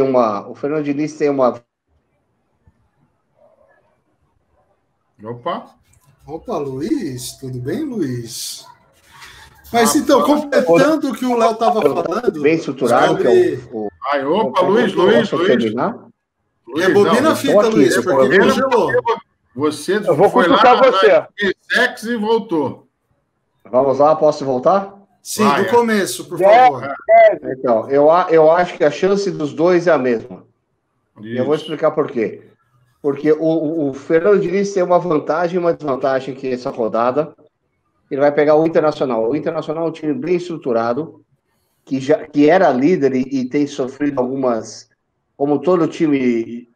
uma... O Fernando Diniz tem uma... Opa, Luiz. Tudo bem, Luiz? Mas então, completando o que o Léo estava falando... Bem estruturado, sobre... Luiz. Rebobina a fita, Luiz, porque congelou. Você eu vou cutucar você. Sexy e voltou. Vamos lá, posso voltar? Sim, do começo, por favor. Então, eu acho que a chance dos dois é a mesma. E eu vou explicar por quê. Porque o Fernando Diniz tem uma vantagem e uma desvantagem que essa rodada. Ele vai pegar o Internacional. O Internacional é um time bem estruturado, que era líder e tem sofrido algumas... Como todo time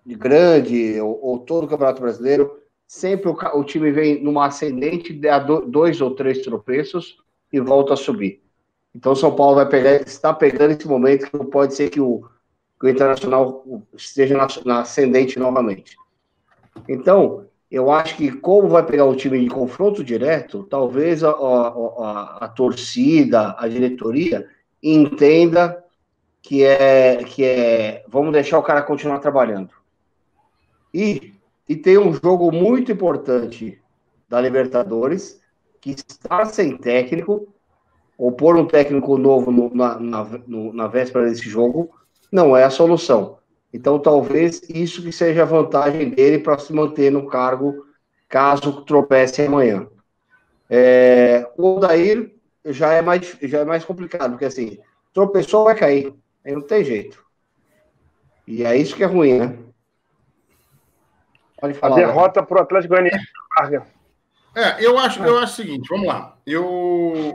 grande ou todo Campeonato Brasileiro, sempre o time vem numa ascendente, dá 2 ou 3 tropeços e volta a subir. Então, o São Paulo está pegando esse momento que pode ser que o Internacional esteja na ascendente novamente. Então, eu acho que como vai pegar o time de confronto direto, talvez a torcida, a diretoria, entenda que vamos deixar o cara continuar trabalhando. E tem um jogo muito importante da Libertadores, que está sem técnico, ou pôr um técnico novo na véspera desse jogo, não é a solução. Então, talvez isso que seja a vantagem dele para se manter no cargo, caso tropece amanhã. O Odair já é mais complicado, porque assim, tropeçou, vai cair. Aí não tem jeito. E é isso que é ruim, né? Pode falar. A derrota para o Atlético Goianiense. Eu acho o seguinte, vamos lá. Eu,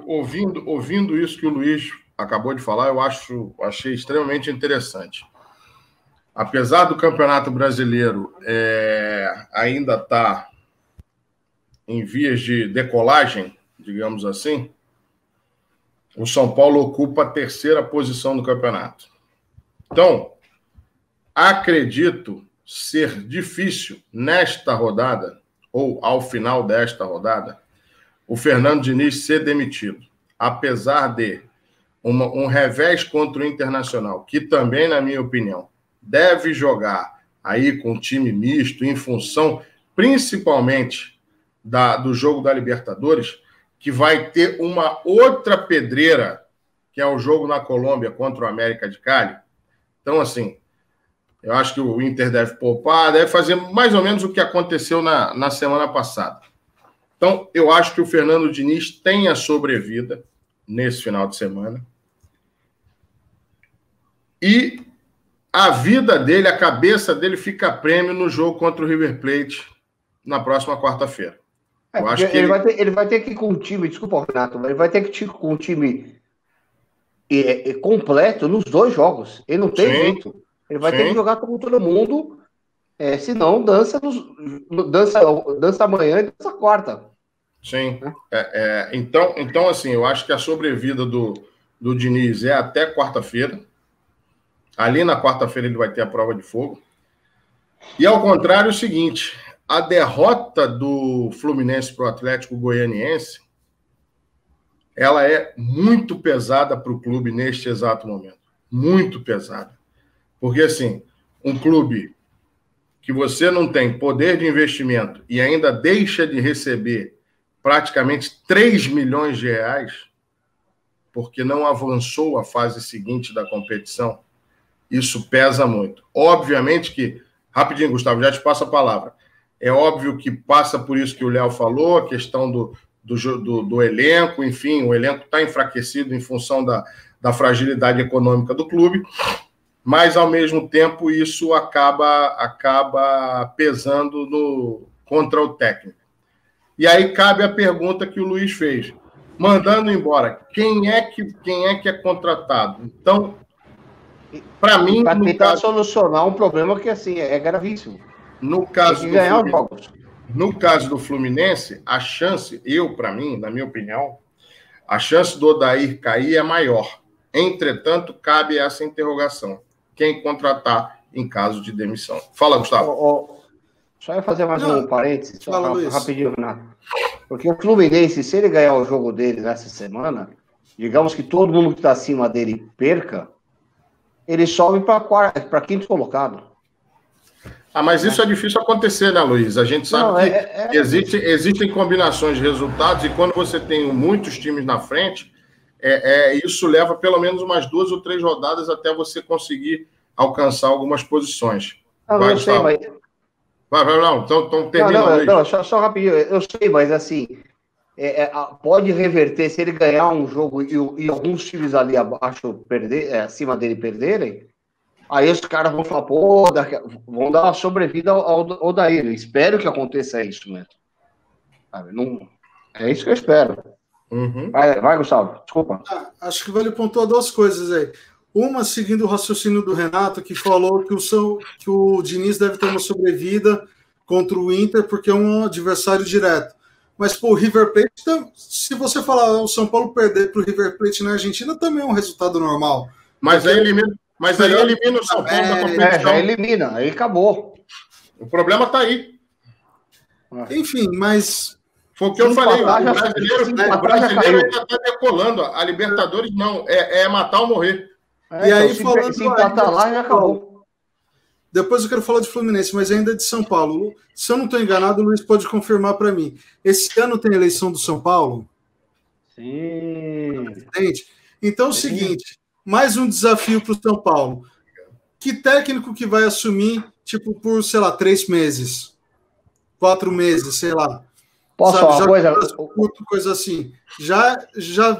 ouvindo isso que o Luiz acabou de falar, achei extremamente interessante. Apesar do Campeonato Brasileiro ainda estar em vias de decolagem, digamos assim, o São Paulo ocupa a 3ª posição do campeonato. Então, acredito ser difícil nesta rodada, ou ao final desta rodada, o Fernando Diniz ser demitido. Apesar de um revés contra o Internacional, que também, na minha opinião, deve jogar aí com um time misto, em função, principalmente, do jogo da Libertadores, que vai ter uma outra pedreira, que é o jogo na Colômbia contra o América de Cali. Então, assim, eu acho que o Inter deve poupar, deve fazer mais ou menos o que aconteceu na semana passada. Então, eu acho que o Fernando Diniz tem a sobrevida nesse final de semana. E a vida dele, a cabeça dele fica prêmio no jogo contra o River Plate na próxima quarta-feira. Eu acho que ele vai ter que ir com um time, desculpa, Renato, mas ele vai ter que ir com um time completo nos 2 jogos. Ele não tem jeito. Ele vai ter que jogar com todo mundo, senão dança amanhã e dança quarta. Sim. Então, assim, eu acho que a sobrevida do Diniz é até quarta-feira. Ali na quarta-feira ele vai ter a prova de fogo. E ao contrário, é o seguinte, a derrota do Fluminense para o Atlético Goianiense, ela é muito pesada para o clube neste exato momento. Muito pesada. Porque, assim, um clube que você não tem poder de investimento e ainda deixa de receber praticamente 3 milhões de reais, porque não avançou a fase seguinte da competição, isso pesa muito. Obviamente que, rapidinho, Gustavo, já te passo a palavra. É óbvio que passa por isso que o Léo falou, a questão do elenco, enfim, o elenco está enfraquecido em função da fragilidade econômica do clube, mas, ao mesmo tempo, isso acaba pesando contra o técnico. E aí cabe a pergunta que o Luiz fez. Mandando embora, quem é que é contratado? Então, para mim... Para tentar solucionar um problema que, assim, é gravíssimo. No caso do Fluminense, a chance, para mim, na minha opinião, a chance do Odair cair é maior. Entretanto, cabe essa interrogação. Quem contratar em caso de demissão? Fala, Gustavo. Só ia fazer mais um parênteses, rapidinho, Renato. Porque o Fluminense, se ele ganhar o jogo dele nessa semana, digamos que todo mundo que está acima dele perca, ele sobe para 5º colocado. Mas isso é difícil acontecer, né, Luiz? A gente sabe que existem combinações de resultados e quando você tem muitos times na frente, isso leva pelo menos umas 2 ou 3 rodadas até você conseguir alcançar algumas posições. Eu sei, mas... Não, então termina. Só rapidinho. Eu sei, mas assim, pode reverter se ele ganhar um jogo e alguns times ali abaixo acima dele perderem. Aí os caras vão falar, pô, vão dar uma sobrevida ao Daíra. Espero que aconteça isso, né? Não, é isso que eu espero. Uhum. Vai, Gustavo, desculpa. Acho que vale pontuar duas coisas aí. Uma, seguindo o raciocínio do Renato, que falou que o Diniz deve ter uma sobrevida contra o Inter, porque é um adversário direto. Mas, pô, o River Plate, se você falar o São Paulo perder para o River Plate na Argentina, também é um resultado normal. Mas aí elimina o São Paulo da competição. Já elimina, aí acabou. O problema está aí. Enfim, mas... Foi o que eu falei. O brasileiro ainda está decolando. A Libertadores não. É matar ou morrer. E aí, falando... Se empatar lá, já acabou. Depois eu quero falar de Fluminense, mas ainda de São Paulo. Se eu não estou enganado, o Luiz pode confirmar para mim. Esse ano tem eleição do São Paulo? Sim. Entende? Então é o seguinte, mais um desafio para o São Paulo. Que técnico que vai assumir, tipo, por, sei lá, 3 meses? 4 meses, sei lá. Posso falar uma coisa? Coisa assim. Já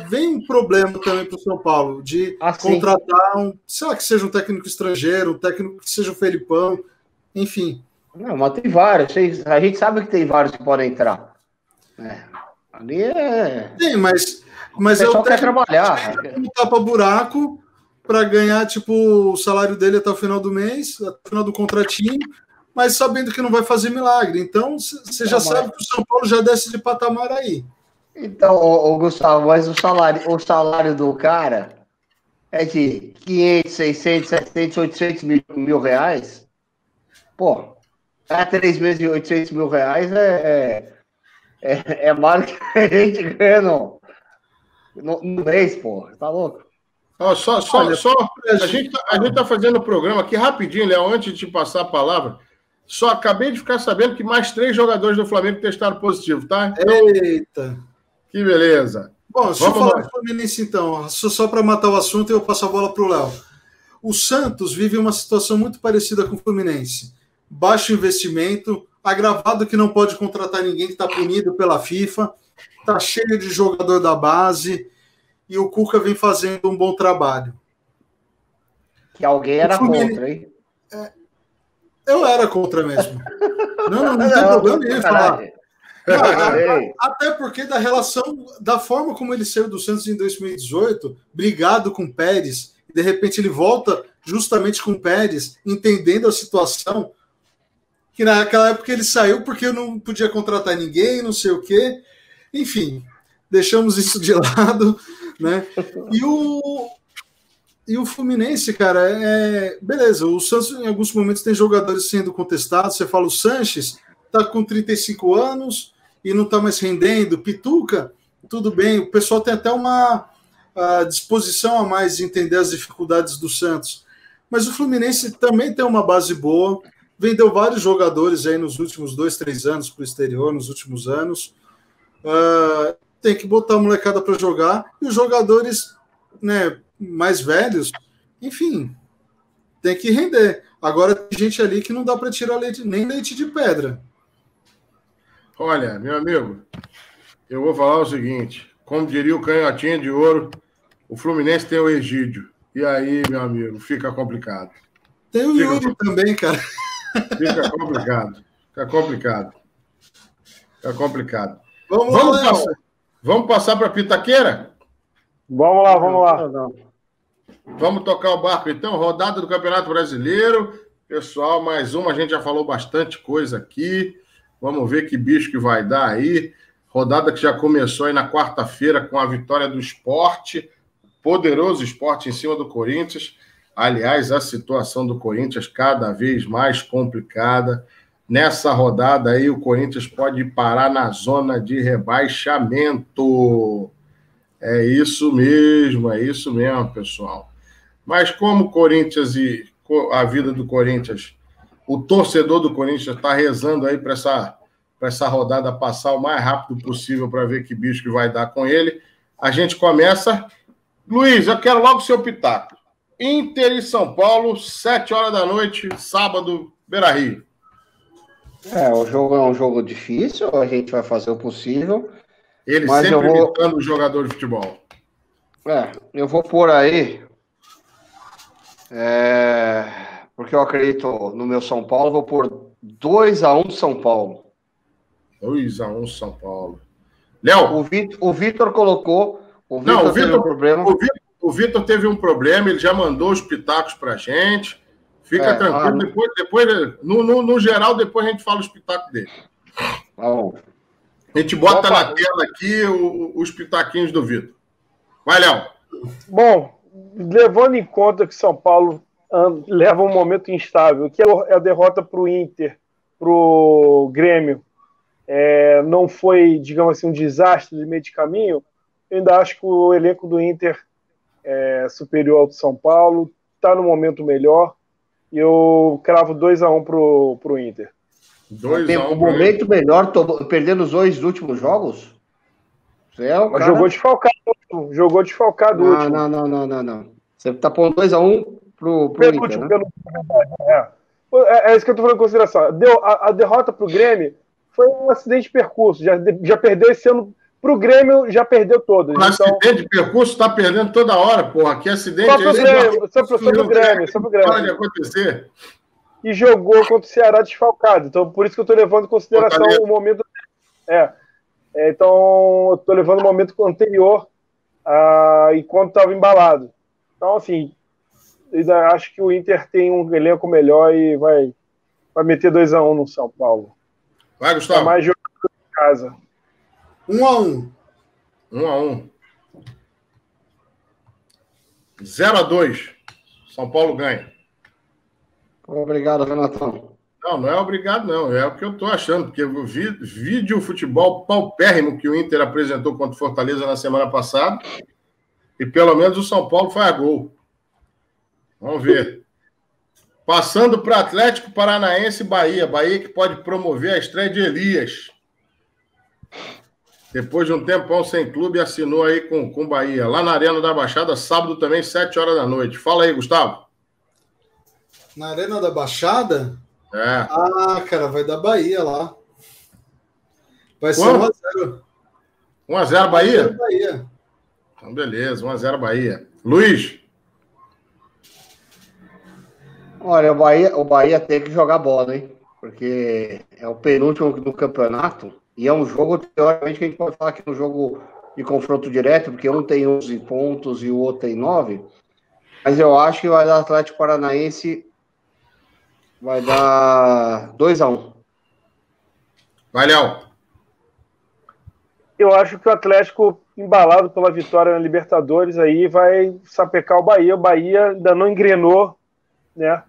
vem um problema também para o São Paulo de contratar sei lá, que seja um técnico estrangeiro, um técnico que seja o Felipão, enfim. Não, mas tem vários. A gente sabe que tem vários que podem entrar. Ali Tem, mas é o quer trabalhar. Um tapa-buraco para ganhar, tipo, o salário dele até o final do mês, até o final do contratinho, mas sabendo que não vai fazer milagre. Então, você já sabe que o São Paulo já desce de patamar aí. Então, Gustavo, mas o salário do cara é de 500, 600, 700, 800 mil reais. Pô, 3 meses de 800 mil reais é mais que a gente ganha no mês, pô. Tá louco? A gente tá fazendo o programa aqui rapidinho, Léo, antes de te passar a palavra. Só acabei de ficar sabendo que mais 3 jogadores do Flamengo testaram positivo, tá? Então, eita! Que beleza. Bom, deixa eu falar do Fluminense, então. Só para matar o assunto, eu passo a bola para o Léo. O Santos vive uma situação muito parecida com o Fluminense. Baixo investimento, agravado que não pode contratar ninguém, que está punido pela FIFA, está cheio de jogador da base, e o Cuca vem fazendo um bom trabalho. Que alguém era contra, hein? Eu era contra mesmo. Não tem problema nenhum falar. Até porque da forma como ele saiu do Santos em 2018, brigado com o Pérez, e de repente ele volta justamente com o Pérez, entendendo a situação, que naquela época ele saiu porque eu não podia contratar ninguém, não sei o quê. Enfim, deixamos isso de lado, né? E o Fluminense, cara, beleza, o Santos em alguns momentos tem jogadores sendo contestados, você fala o Sanches, tá com 35 anos e não tá mais rendendo, Pituca, tudo bem, o pessoal tem até uma disposição a mais de entender as dificuldades do Santos, mas o Fluminense também tem uma base boa, vendeu vários jogadores aí nos últimos 2, 3 anos para o exterior, nos últimos anos, tem que botar a molecada para jogar, e os jogadores, né, mais velhos, enfim, tem que render. Agora tem gente ali que não dá para tirar nem leite de pedra. Olha, meu amigo, eu vou falar o seguinte, como diria o canhotinha de ouro, o Fluminense tem o Egídio. E aí, meu amigo, fica complicado. Tem o Yuri também, cara. Fica complicado. Vamos passar para a Pitaqueira? Vamos lá. Vamos tocar o barco, então. Rodada do Campeonato Brasileiro. Pessoal, mais uma. A gente já falou bastante coisa aqui. Vamos ver que bicho que vai dar aí. Rodada que já começou aí na quarta-feira com a vitória do Sport. Poderoso Sport em cima do Corinthians. Aliás, a situação do Corinthians cada vez mais complicada. Nessa rodada aí, o Corinthians pode parar na zona de rebaixamento. É isso mesmo, pessoal. Mas como o Corinthians e a vida do Corinthians, o torcedor do Corinthians está rezando aí para essa rodada passar o mais rápido possível para ver que bicho que vai dar com ele, a gente começa. Luiz, eu quero logo o seu pitaco. Inter e São Paulo, 7h da noite, sábado, Beira-Rio. O jogo é um jogo difícil, a gente vai fazer o possível. Ele Mas sempre imitando o jogador de futebol. Eu vou pôr aí, porque eu acredito no meu São Paulo, vou pôr 2-1 São Paulo. 2-1 São Paulo. Léo? O Vitor colocou. O Vitor teve um problema. O Vitor teve um problema, ele já mandou os pitacos pra gente. Fica tranquilo, depois no geral, depois a gente fala os pitacos dele. A gente bota na tela aqui os pitaquinhos do Vitor. Vai, Léo. Bom, levando em conta que São Paulo leva um momento instável, que é a derrota para o Inter, para o Grêmio, não foi, digamos assim, um desastre de meio de caminho, eu ainda acho que o elenco do Inter é superior ao do São Paulo, está no momento melhor, e eu cravo 2-1 para o Inter. 2-1. Um momento melhor, perdendo os 2 últimos jogos? Mas jogou desfalcado o último. Não. Você está pondo 2-1 pro Inter, né? É isso que eu estou falando em consideração. A derrota para o Grêmio foi um acidente de percurso. Já perdeu esse ano. Para o Grêmio, já perdeu todas. Acidente de percurso está perdendo toda hora, porra. Que acidente é esse? Só pro Grêmio. Pode acontecer. E jogou contra o Ceará desfalcado. Então, por isso que eu estou levando em consideração o momento. Então, eu estou levando o momento anterior enquanto estava embalado. Então, assim, eu acho que o Inter tem um elenco melhor e vai meter 2-1 no São Paulo. Vai, Gustavo. Mais jogo em casa. 1-1. 1-1. 0-2. São Paulo ganha. Obrigado, Renatão. Não é obrigado, não. É o que eu estou achando, porque eu vi o futebol paupérrimo que o Inter apresentou contra o Fortaleza na semana passada e pelo menos o São Paulo faz gol. Vamos ver. Passando para Atlético Paranaense e Bahia. Bahia que pode promover a estreia de Elias. Depois de um tempão sem clube, assinou aí com o Bahia. Lá na Arena da Baixada, sábado também, 7 horas da noite. Fala aí, Gustavo. Na Arena da Baixada? Cara, vai dar Bahia lá. Vai ser 1-0. 1-0 Bahia? 1-0 Bahia. Então, beleza, 1-0 Bahia. Luiz? Olha, o Bahia tem que jogar bola, hein? Porque é o penúltimo do campeonato e é um jogo, teoricamente, que a gente pode falar que é um jogo de confronto direto, porque um tem 11 pontos e o outro tem 9. Mas eu acho que vai dar Atlético Paranaense, vai dar 2-1. Vai, Léo. Eu acho que o Atlético, embalado pela vitória na Libertadores, aí vai sapecar o Bahia. O Bahia ainda não engrenou, né?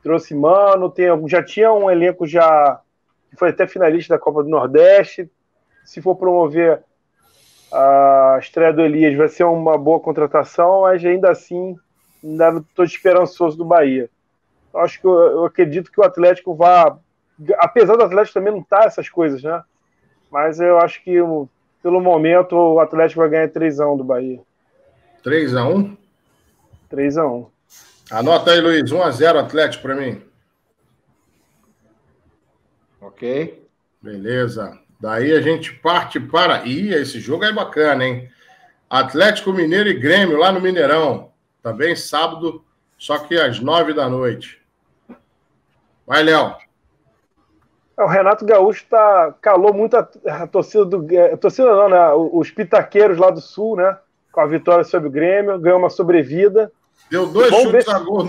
Trouxe Mano, já tinha um elenco que foi até finalista da Copa do Nordeste. Se for promover a estreia do Elias, vai ser uma boa contratação, mas ainda assim, ainda estou esperançoso do Bahia. Eu acredito que o Atlético apesar do Atlético também não estar essas coisas, né? Mas eu acho que, pelo momento, o Atlético vai ganhar 3-1 do Bahia. 3-1? 3-1. Anota aí, Luiz. 1-0 Atlético para mim. Ok. Beleza. Daí a gente parte para... esse jogo é bacana, hein? Atlético Mineiro e Grêmio, lá no Mineirão. Também sábado, só que às 9 da noite. Vai, Léo. O Renato Gaúcho calou muito a torcida do... torcida não, né? Os pitaqueiros lá do Sul, né? Com a vitória sobre o Grêmio, ganhou uma sobrevida. Deu 2 chutes a gol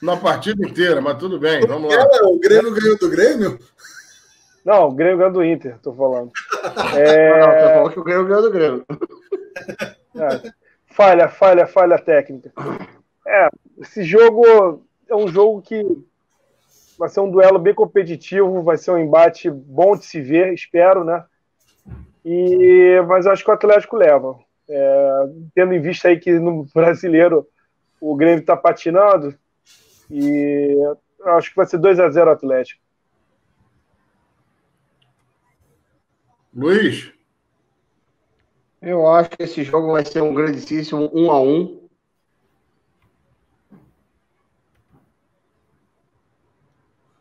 na partida inteira, mas tudo bem, vamos lá. O Grêmio ganhou do Grêmio? Não, o Grêmio ganhou do Inter, tô falando. Não, falou que o Grêmio ganhou do Grêmio. Falha técnica. Esse jogo é um jogo que vai ser um duelo bem competitivo, vai ser um embate bom de se ver, espero, né? Mas eu acho que o Atlético leva. Tendo em vista aí que no brasileiro o Grêmio está patinando, e eu acho que vai ser 2-0 Atlético. Luiz? Eu acho que esse jogo vai ser um grandíssimo 1-1.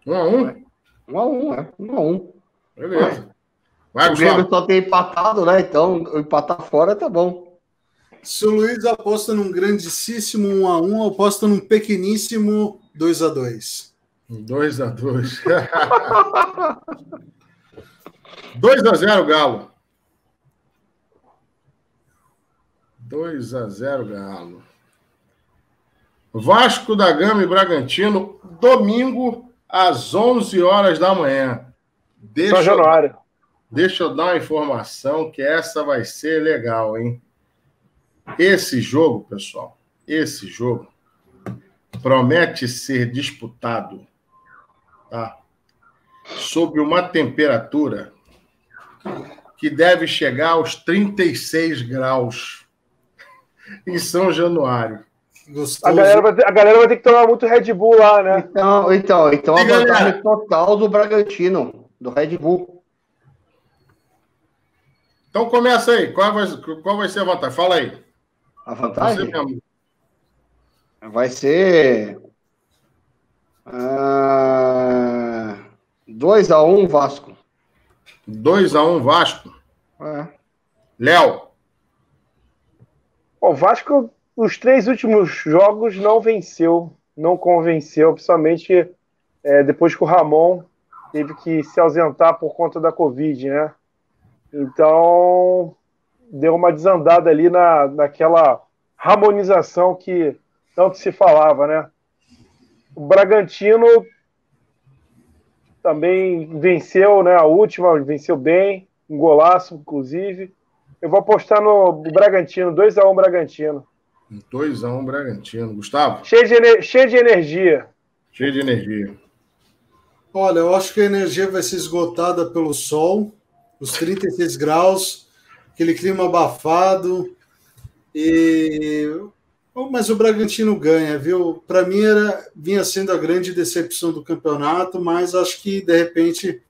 1-1? 1-1. Beleza. Vai, o Grêmio só tem empatado, né? Então, empatar fora tá bom. Se o Luiz aposta num grandíssimo 1-1, eu aposto num pequeníssimo 2-2. 2-2. 2-0, Galo. 2-0, Galo. Vasco da Gama e Bragantino, domingo, às 11 horas da manhã. Deixa eu dar uma informação que essa vai ser legal, hein? Esse jogo, pessoal, promete ser disputado, tá? Sob uma temperatura que deve chegar aos 36 graus em São Januário. A galera vai ter que tomar muito Red Bull lá, né? Então a vantagem total do Bragantino, do Red Bull. Então começa aí. Qual vai ser a vantagem? Fala aí. A vantagem? Vai ser 2-1 Vasco. 2-1 Vasco? É. Léo. O Vasco, os 3 últimos jogos, não venceu, não convenceu, principalmente depois que o Ramon teve que se ausentar por conta da Covid, né? Então, deu uma desandada ali naquela harmonização que tanto se falava, né? O Bragantino também venceu, né? A última, venceu bem, um golaço, inclusive. Eu vou apostar no Bragantino, 2-1 Bragantino. 2-1 Bragantino. Gustavo? Cheio de energia. Cheio de energia. Olha, eu acho que a energia vai ser esgotada pelo sol, os 36 graus, aquele clima abafado. Mas o Bragantino ganha, viu? Para mim vinha sendo a grande decepção do campeonato, mas acho que de repente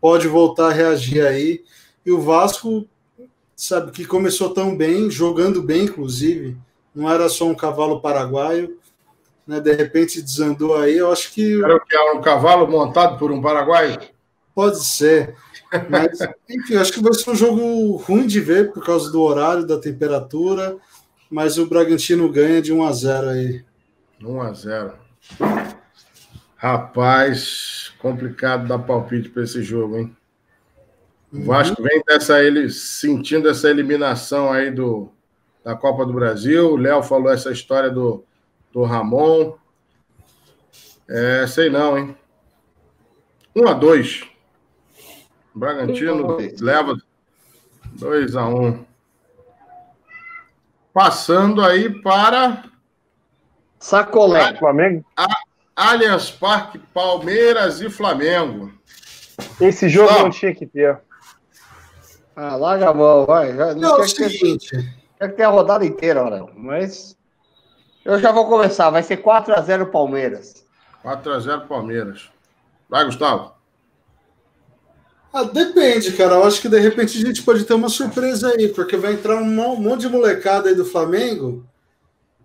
pode voltar a reagir aí. E o Vasco, sabe, que começou tão bem, jogando bem, inclusive, não era só um cavalo paraguaio, né? De repente desandou aí. Eu acho que era um cavalo montado por um paraguaio? Pode ser. Mas, enfim, acho que vai ser um jogo ruim de ver por causa do horário, da temperatura. Mas o Bragantino ganha de 1-0 aí. 1-0. Rapaz, complicado dar palpite para esse jogo, hein? O Vasco vem sentindo essa eliminação aí da Copa do Brasil. O Léo falou essa história do Ramon. Sei não, hein? 1-2. O Bragantino leva 2-1. Passando aí para Sacolé. Flamengo. Allianz Parque, Palmeiras e Flamengo. Esse jogo não tinha que ter. Larga a mão, vai. Não, é o seguinte. Quer ter a rodada inteira, Aurel. Mas eu já vou começar. Vai ser 4-0 Palmeiras. 4-0 Palmeiras. Vai, Gustavo. Depende, cara. Eu acho que de repente a gente pode ter uma surpresa aí, porque vai entrar um monte de molecada aí do Flamengo.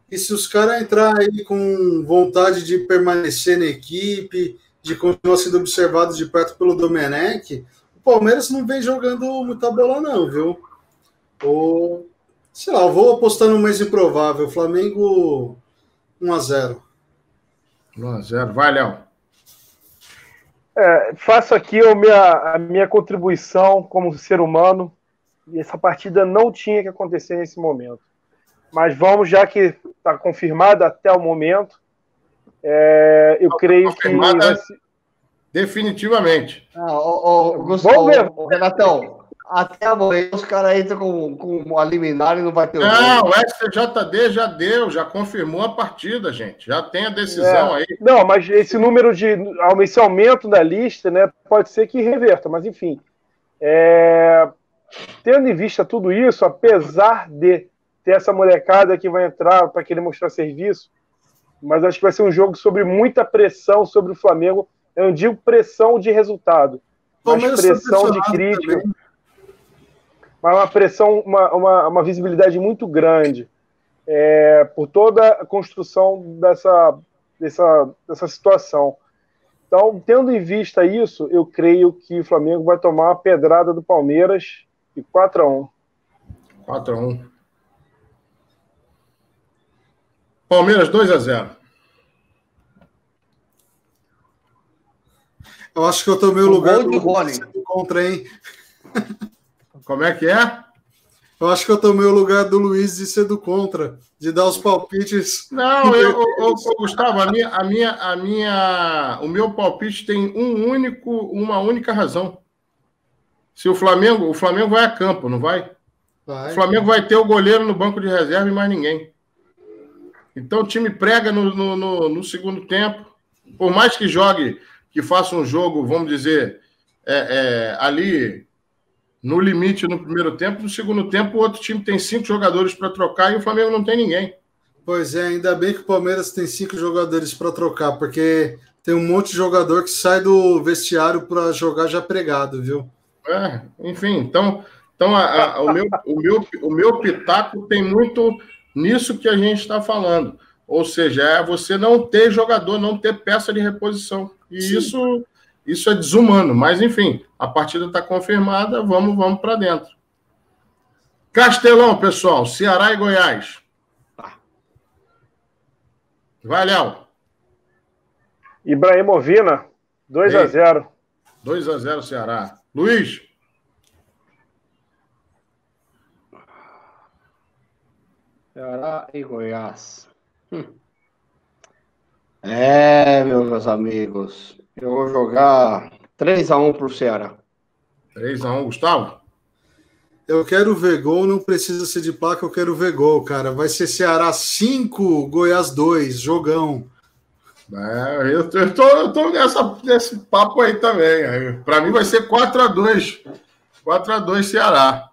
E se os caras entrar aí com vontade de permanecer na equipe, de continuar sendo observados de perto pelo Domenech, o Palmeiras não vem jogando muita bola, não, viu? Sei lá, eu vou apostar no mais improvável. Flamengo 1-0. 1-0. Vai, Léo. Faço aqui a minha contribuição como ser humano. E essa partida não tinha que acontecer nesse momento. Mas vamos, já que está confirmada até o momento, eu creio que vai ser... Definitivamente. Gustavo, Renatão, até amanhã os caras entram com a liminar e não vai ter o jogo. O STJD já deu, já confirmou a partida, gente. Já tem a decisão aí. Não, mas esse número esse aumento da lista, né, pode ser que reverta, mas enfim. Tendo em vista tudo isso, apesar de ter essa molecada que vai entrar para querer mostrar serviço, mas acho que vai ser um jogo sobre muita pressão sobre o Flamengo. Eu não digo pressão de resultado, mas pressão de crítica. Também. Mas uma pressão, uma visibilidade muito grande por toda a construção dessa situação. Então, tendo em vista isso, eu creio que o Flamengo vai tomar uma pedrada do Palmeiras e 4-1. 4-1. Palmeiras 2-0. Eu acho que eu tomei o lugar do Rony contra, hein? Como é que é? Eu acho que eu tomei o lugar do Luiz de ser do contra, de dar os palpites. Não, Gustavo, o meu palpite tem uma única razão. Se o Flamengo vai a campo, não vai? Vai. O Flamengo vai ter o goleiro no banco de reserva e mais ninguém. Então o time prega no segundo tempo, por mais que jogue, que faça um jogo, vamos dizer, ali no limite no primeiro tempo, no segundo tempo o outro time tem 5 jogadores para trocar e o Flamengo não tem ninguém. Pois é, ainda bem que o Palmeiras tem 5 jogadores para trocar, porque tem um monte de jogador que sai do vestiário para jogar já pregado, viu? Enfim, então o meu pitaco tem muito nisso que a gente está falando. Ou seja, é você não ter jogador, não ter peça de reposição. E isso é desumano. Mas, enfim, a partida está confirmada, vamos para dentro. Castelão, pessoal, Ceará e Goiás. Vai, Léo. Ibrahimovina, 2-0. 2-0 Ceará. Luiz. Ceará e Goiás. Meus amigos, eu vou jogar 3-1 pro Ceará. 3-1, Gustavo? Eu quero ver gol, não precisa ser de placa, eu quero ver gol, cara. Vai ser Ceará 5, Goiás 2, jogão. Eu tô nesse papo aí também. Para mim vai ser 4-2. 4-2 Ceará.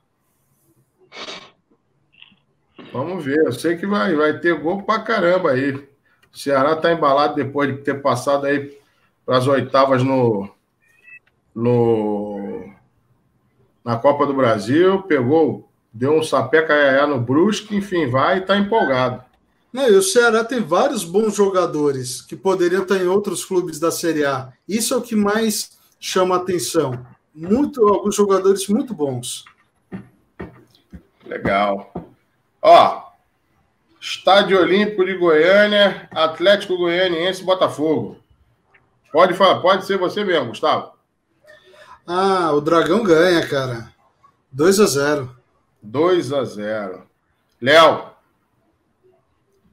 Vamos ver. Eu sei que vai ter gol pra caramba aí. O Ceará tá embalado depois de ter passado aí para as oitavas na Copa do Brasil. Deu um sapé caiaiá no Brusque, enfim, vai e tá empolgado. Não, e o Ceará tem vários bons jogadores que poderiam estar em outros clubes da Série A. Isso é o que mais chama a atenção. Alguns jogadores muito bons. Legal. Ó, Estádio Olímpico de Goiânia, Atlético Goianiense, Botafogo. Pode falar, pode ser você mesmo, Gustavo. O Dragão ganha, cara. 2-0. 2-0. Léo.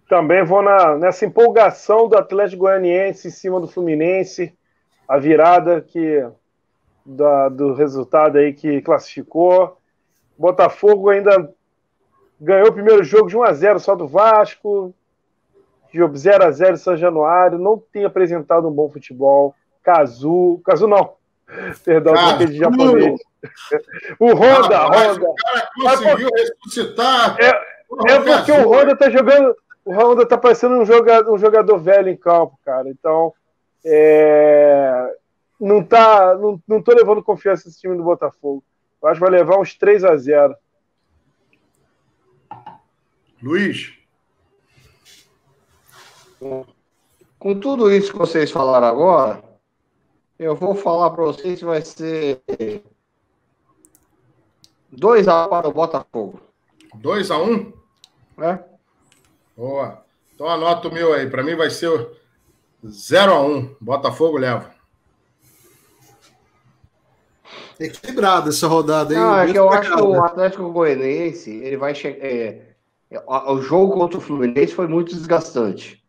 Também vou nessa empolgação do Atlético Goianiense em cima do Fluminense, a virada do resultado aí que classificou. Botafogo ainda ganhou o primeiro jogo de 1-0 só do Vasco, jogo 0-0 em São Januário, não tem apresentado um bom futebol. Cazu não, perdão, troquei de japonês. O Honda. O cara conseguiu ressuscitar. Porque o Honda tá jogando. O Honda tá parecendo um jogador velho em campo, cara. Então, não tô levando confiança nesse time do Botafogo. Eu acho que vai levar uns 3-0. Luiz. Com tudo isso que vocês falaram agora, eu vou falar para vocês que vai ser 2-1 para o Botafogo. 2-1? Boa. Então anota o meu aí. Para mim vai ser 0-1. Botafogo leva. Equilibrado essa rodada, hein? É que eu acho que o Atlético Goianiense, ele vai chegar. O jogo contra o Fluminense foi muito desgastante.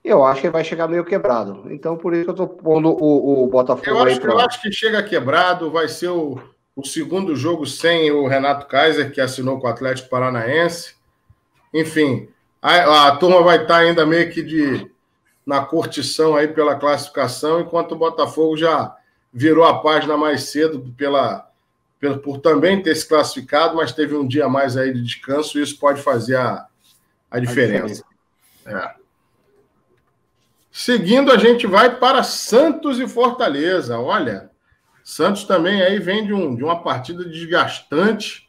Eu acho que ele vai chegar meio quebrado. Então, por isso que eu tô pondo o Botafogo aí pra... Eu acho que chega quebrado. Vai ser o segundo jogo sem o Renato Kaiser, que assinou com o Atlético Paranaense. Enfim, a turma vai estar ainda meio que na curtição aí pela classificação, enquanto o Botafogo já virou a página mais cedo por também ter se classificado, mas teve um dia a mais aí de descanso e isso pode fazer a diferença. Seguindo, a gente vai para Santos e Fortaleza. Olha, Santos também aí vem de uma partida desgastante.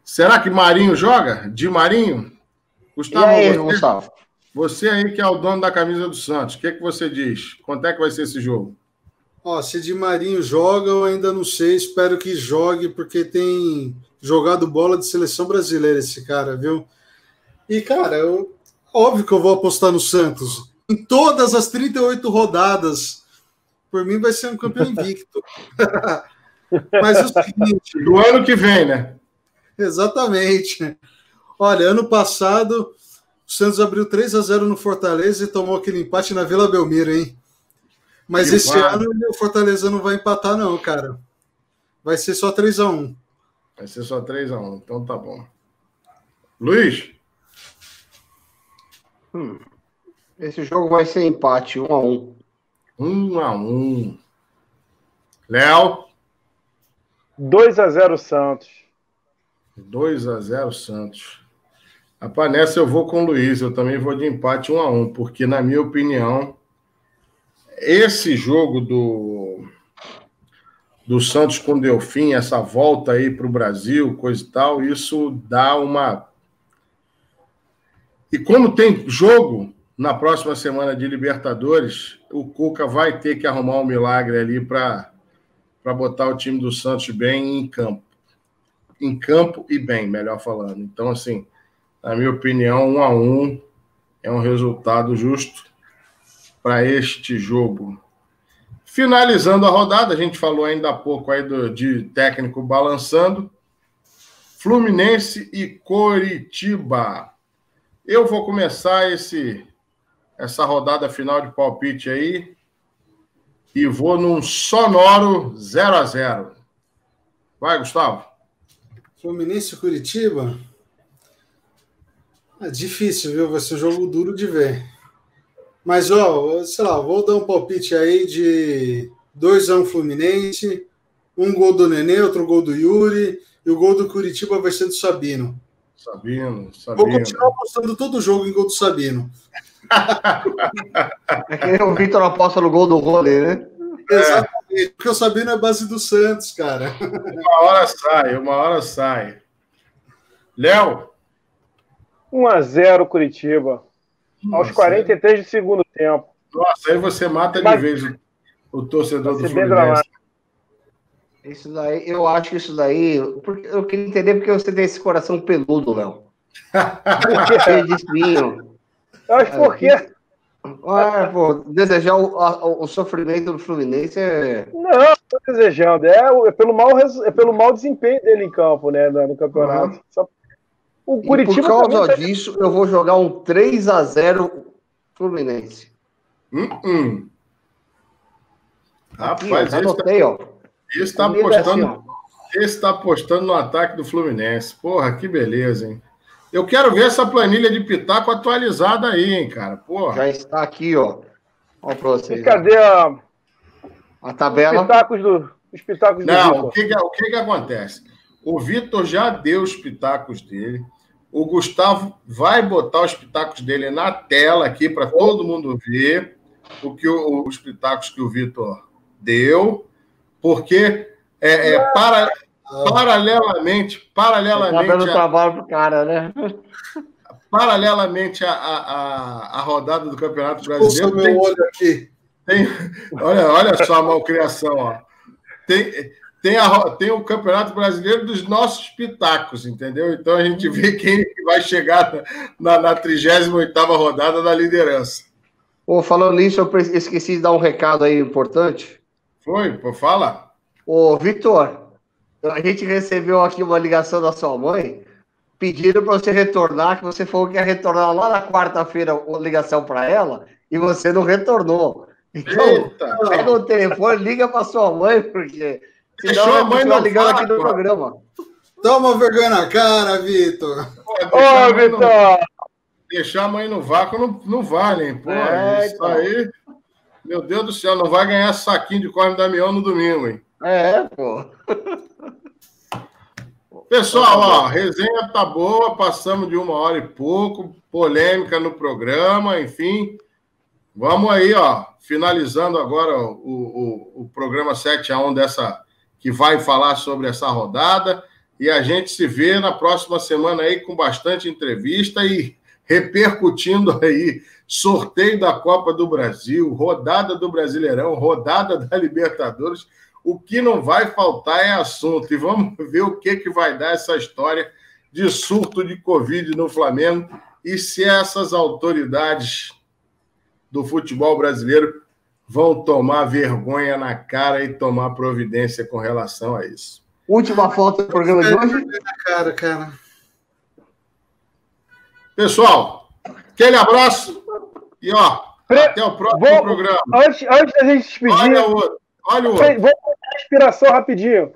Será que Marinho joga? De Marinho? Gustavo, e aí, Gustavo? Você aí que é o dono da camisa do Santos, o que você diz? Quanto é que vai ser esse jogo? Ó, se Di Marinho joga, eu ainda não sei, espero que jogue, porque tem jogado bola de seleção brasileira esse cara, viu? E, cara, óbvio que eu vou apostar no Santos. Em todas as 38 rodadas, por mim vai ser um campeão invicto. Mas o seguinte... Do ano que vem, né? Exatamente. Olha, ano passado, o Santos abriu 3-0 no Fortaleza e tomou aquele empate na Vila Belmiro, hein? Mas Que esse vale. ano o Fortaleza não vai empatar, não, cara. Vai ser só 3-1. Vai ser só 3-1, então tá bom. Luiz? Esse jogo vai ser empate, 1-1. 1-1. Léo? 2-0 Santos. 2-0 Santos. Rapaz, nessa eu vou com o Luiz. Eu também vou de empate 1-1, porque, na minha opinião, esse jogo do Santos com o Delfim, essa volta aí para o Brasil, coisa e tal, isso dá uma... E como tem jogo na próxima semana de Libertadores, o Cuca vai ter que arrumar um milagre ali para botar o time do Santos bem em campo. Em campo e bem, melhor falando. Então, assim, na minha opinião, 1-1 é um resultado justo para este jogo. Finalizando a rodada, a gente falou ainda há pouco aí de técnico balançando. Fluminense e Coritiba. Eu vou começar essa rodada final de palpite aí e vou num sonoro 0-0. Vai, Gustavo. Fluminense e Curitiba? É difícil, viu? Vai ser um jogo duro de ver. Mas, ó, sei lá, vou dar um palpite aí de 2-1 Fluminense, um gol do Nenê, outro gol do Yuri, e o gol do Curitiba vai ser do Sabino. Sabino. Vou continuar apostando todo o jogo em gol do Sabino. É que o Vitor aposta no gol do Rolê, né? Exatamente, porque o Sabino é base do Santos, cara. Uma hora sai. Léo? 1-0 Curitiba. Aos 43 do segundo tempo. Nossa, aí você mata de vez o torcedor do Fluminense. Isso daí, eu acho que isso daí... Eu queria entender porque você tem esse coração peludo, Léo. Cheio de espinho. Eu acho por quê? Desejar o sofrimento do Fluminense é... Não estou desejando. É pelo mau desempenho dele em campo, né? No campeonato. O Curitiba, por causa disso, eu vou jogar um 3-0 Fluminense. Rapaz, anotei, ó. Esse está apostando no ataque do Fluminense. Porra, que beleza, hein? Eu quero ver essa planilha de pitaco atualizada aí, hein, cara? Porra. Já está aqui, ó. Olha para vocês. E cadê a tabela? Os pitacos do Não, Vitor. o que acontece? O Vitor já deu os pitacos dele. O Gustavo vai botar os pitacos dele na tela aqui para todo mundo ver os pitacos que o Vitor deu, porque paralelamente tá dando trabalho pro cara, né? Paralelamente à rodada do Campeonato Brasileiro, meu olho aqui. Olha só a malcriação, ó. Tem o Campeonato Brasileiro dos nossos pitacos, entendeu? Então a gente vê quem vai chegar na 38ª rodada da liderança. Falando nisso, eu esqueci de dar um recado aí importante. Foi? Pô, fala. Vitor, a gente recebeu aqui uma ligação da sua mãe pedindo para você retornar, que você falou que ia retornar lá na quarta-feira a ligação para ela e você não retornou. Então, pega o telefone, liga para sua mãe, porque senão a mãe não ligando aqui no programa. Toma vergonha na cara, Vitor. Ô, Vitor! Deixar a mãe no vácuo não vale, hein? Pô, isso aí, meu Deus do céu, não vai ganhar saquinho de Cosme Damião no domingo, hein? Pô. Pessoal, ó, a resenha tá boa, passamos de 1h e pouco, polêmica no programa, enfim. Vamos aí, ó, finalizando agora o programa 7-1 que vai falar sobre essa rodada, e a gente se vê na próxima semana aí com bastante entrevista e repercutindo aí sorteio da Copa do Brasil, rodada do Brasileirão, rodada da Libertadores. O que não vai faltar é assunto. E vamos ver o que vai dar essa história de surto de Covid no Flamengo e se essas autoridades do futebol brasileiro vão tomar vergonha na cara e tomar providência com relação a isso. Última foto do programa de hoje. Cara. Pessoal, aquele abraço e até o próximo programa. Antes da gente despedir, olha o outro. Vou fazer a inspiração rapidinho.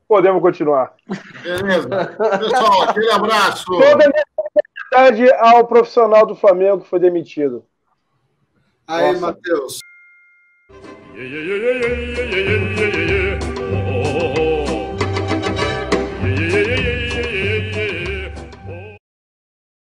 Podemos continuar. Beleza. Pessoal, aquele abraço. Toda a minha felicidade ao profissional do Flamengo que foi demitido. Aí, Matheus.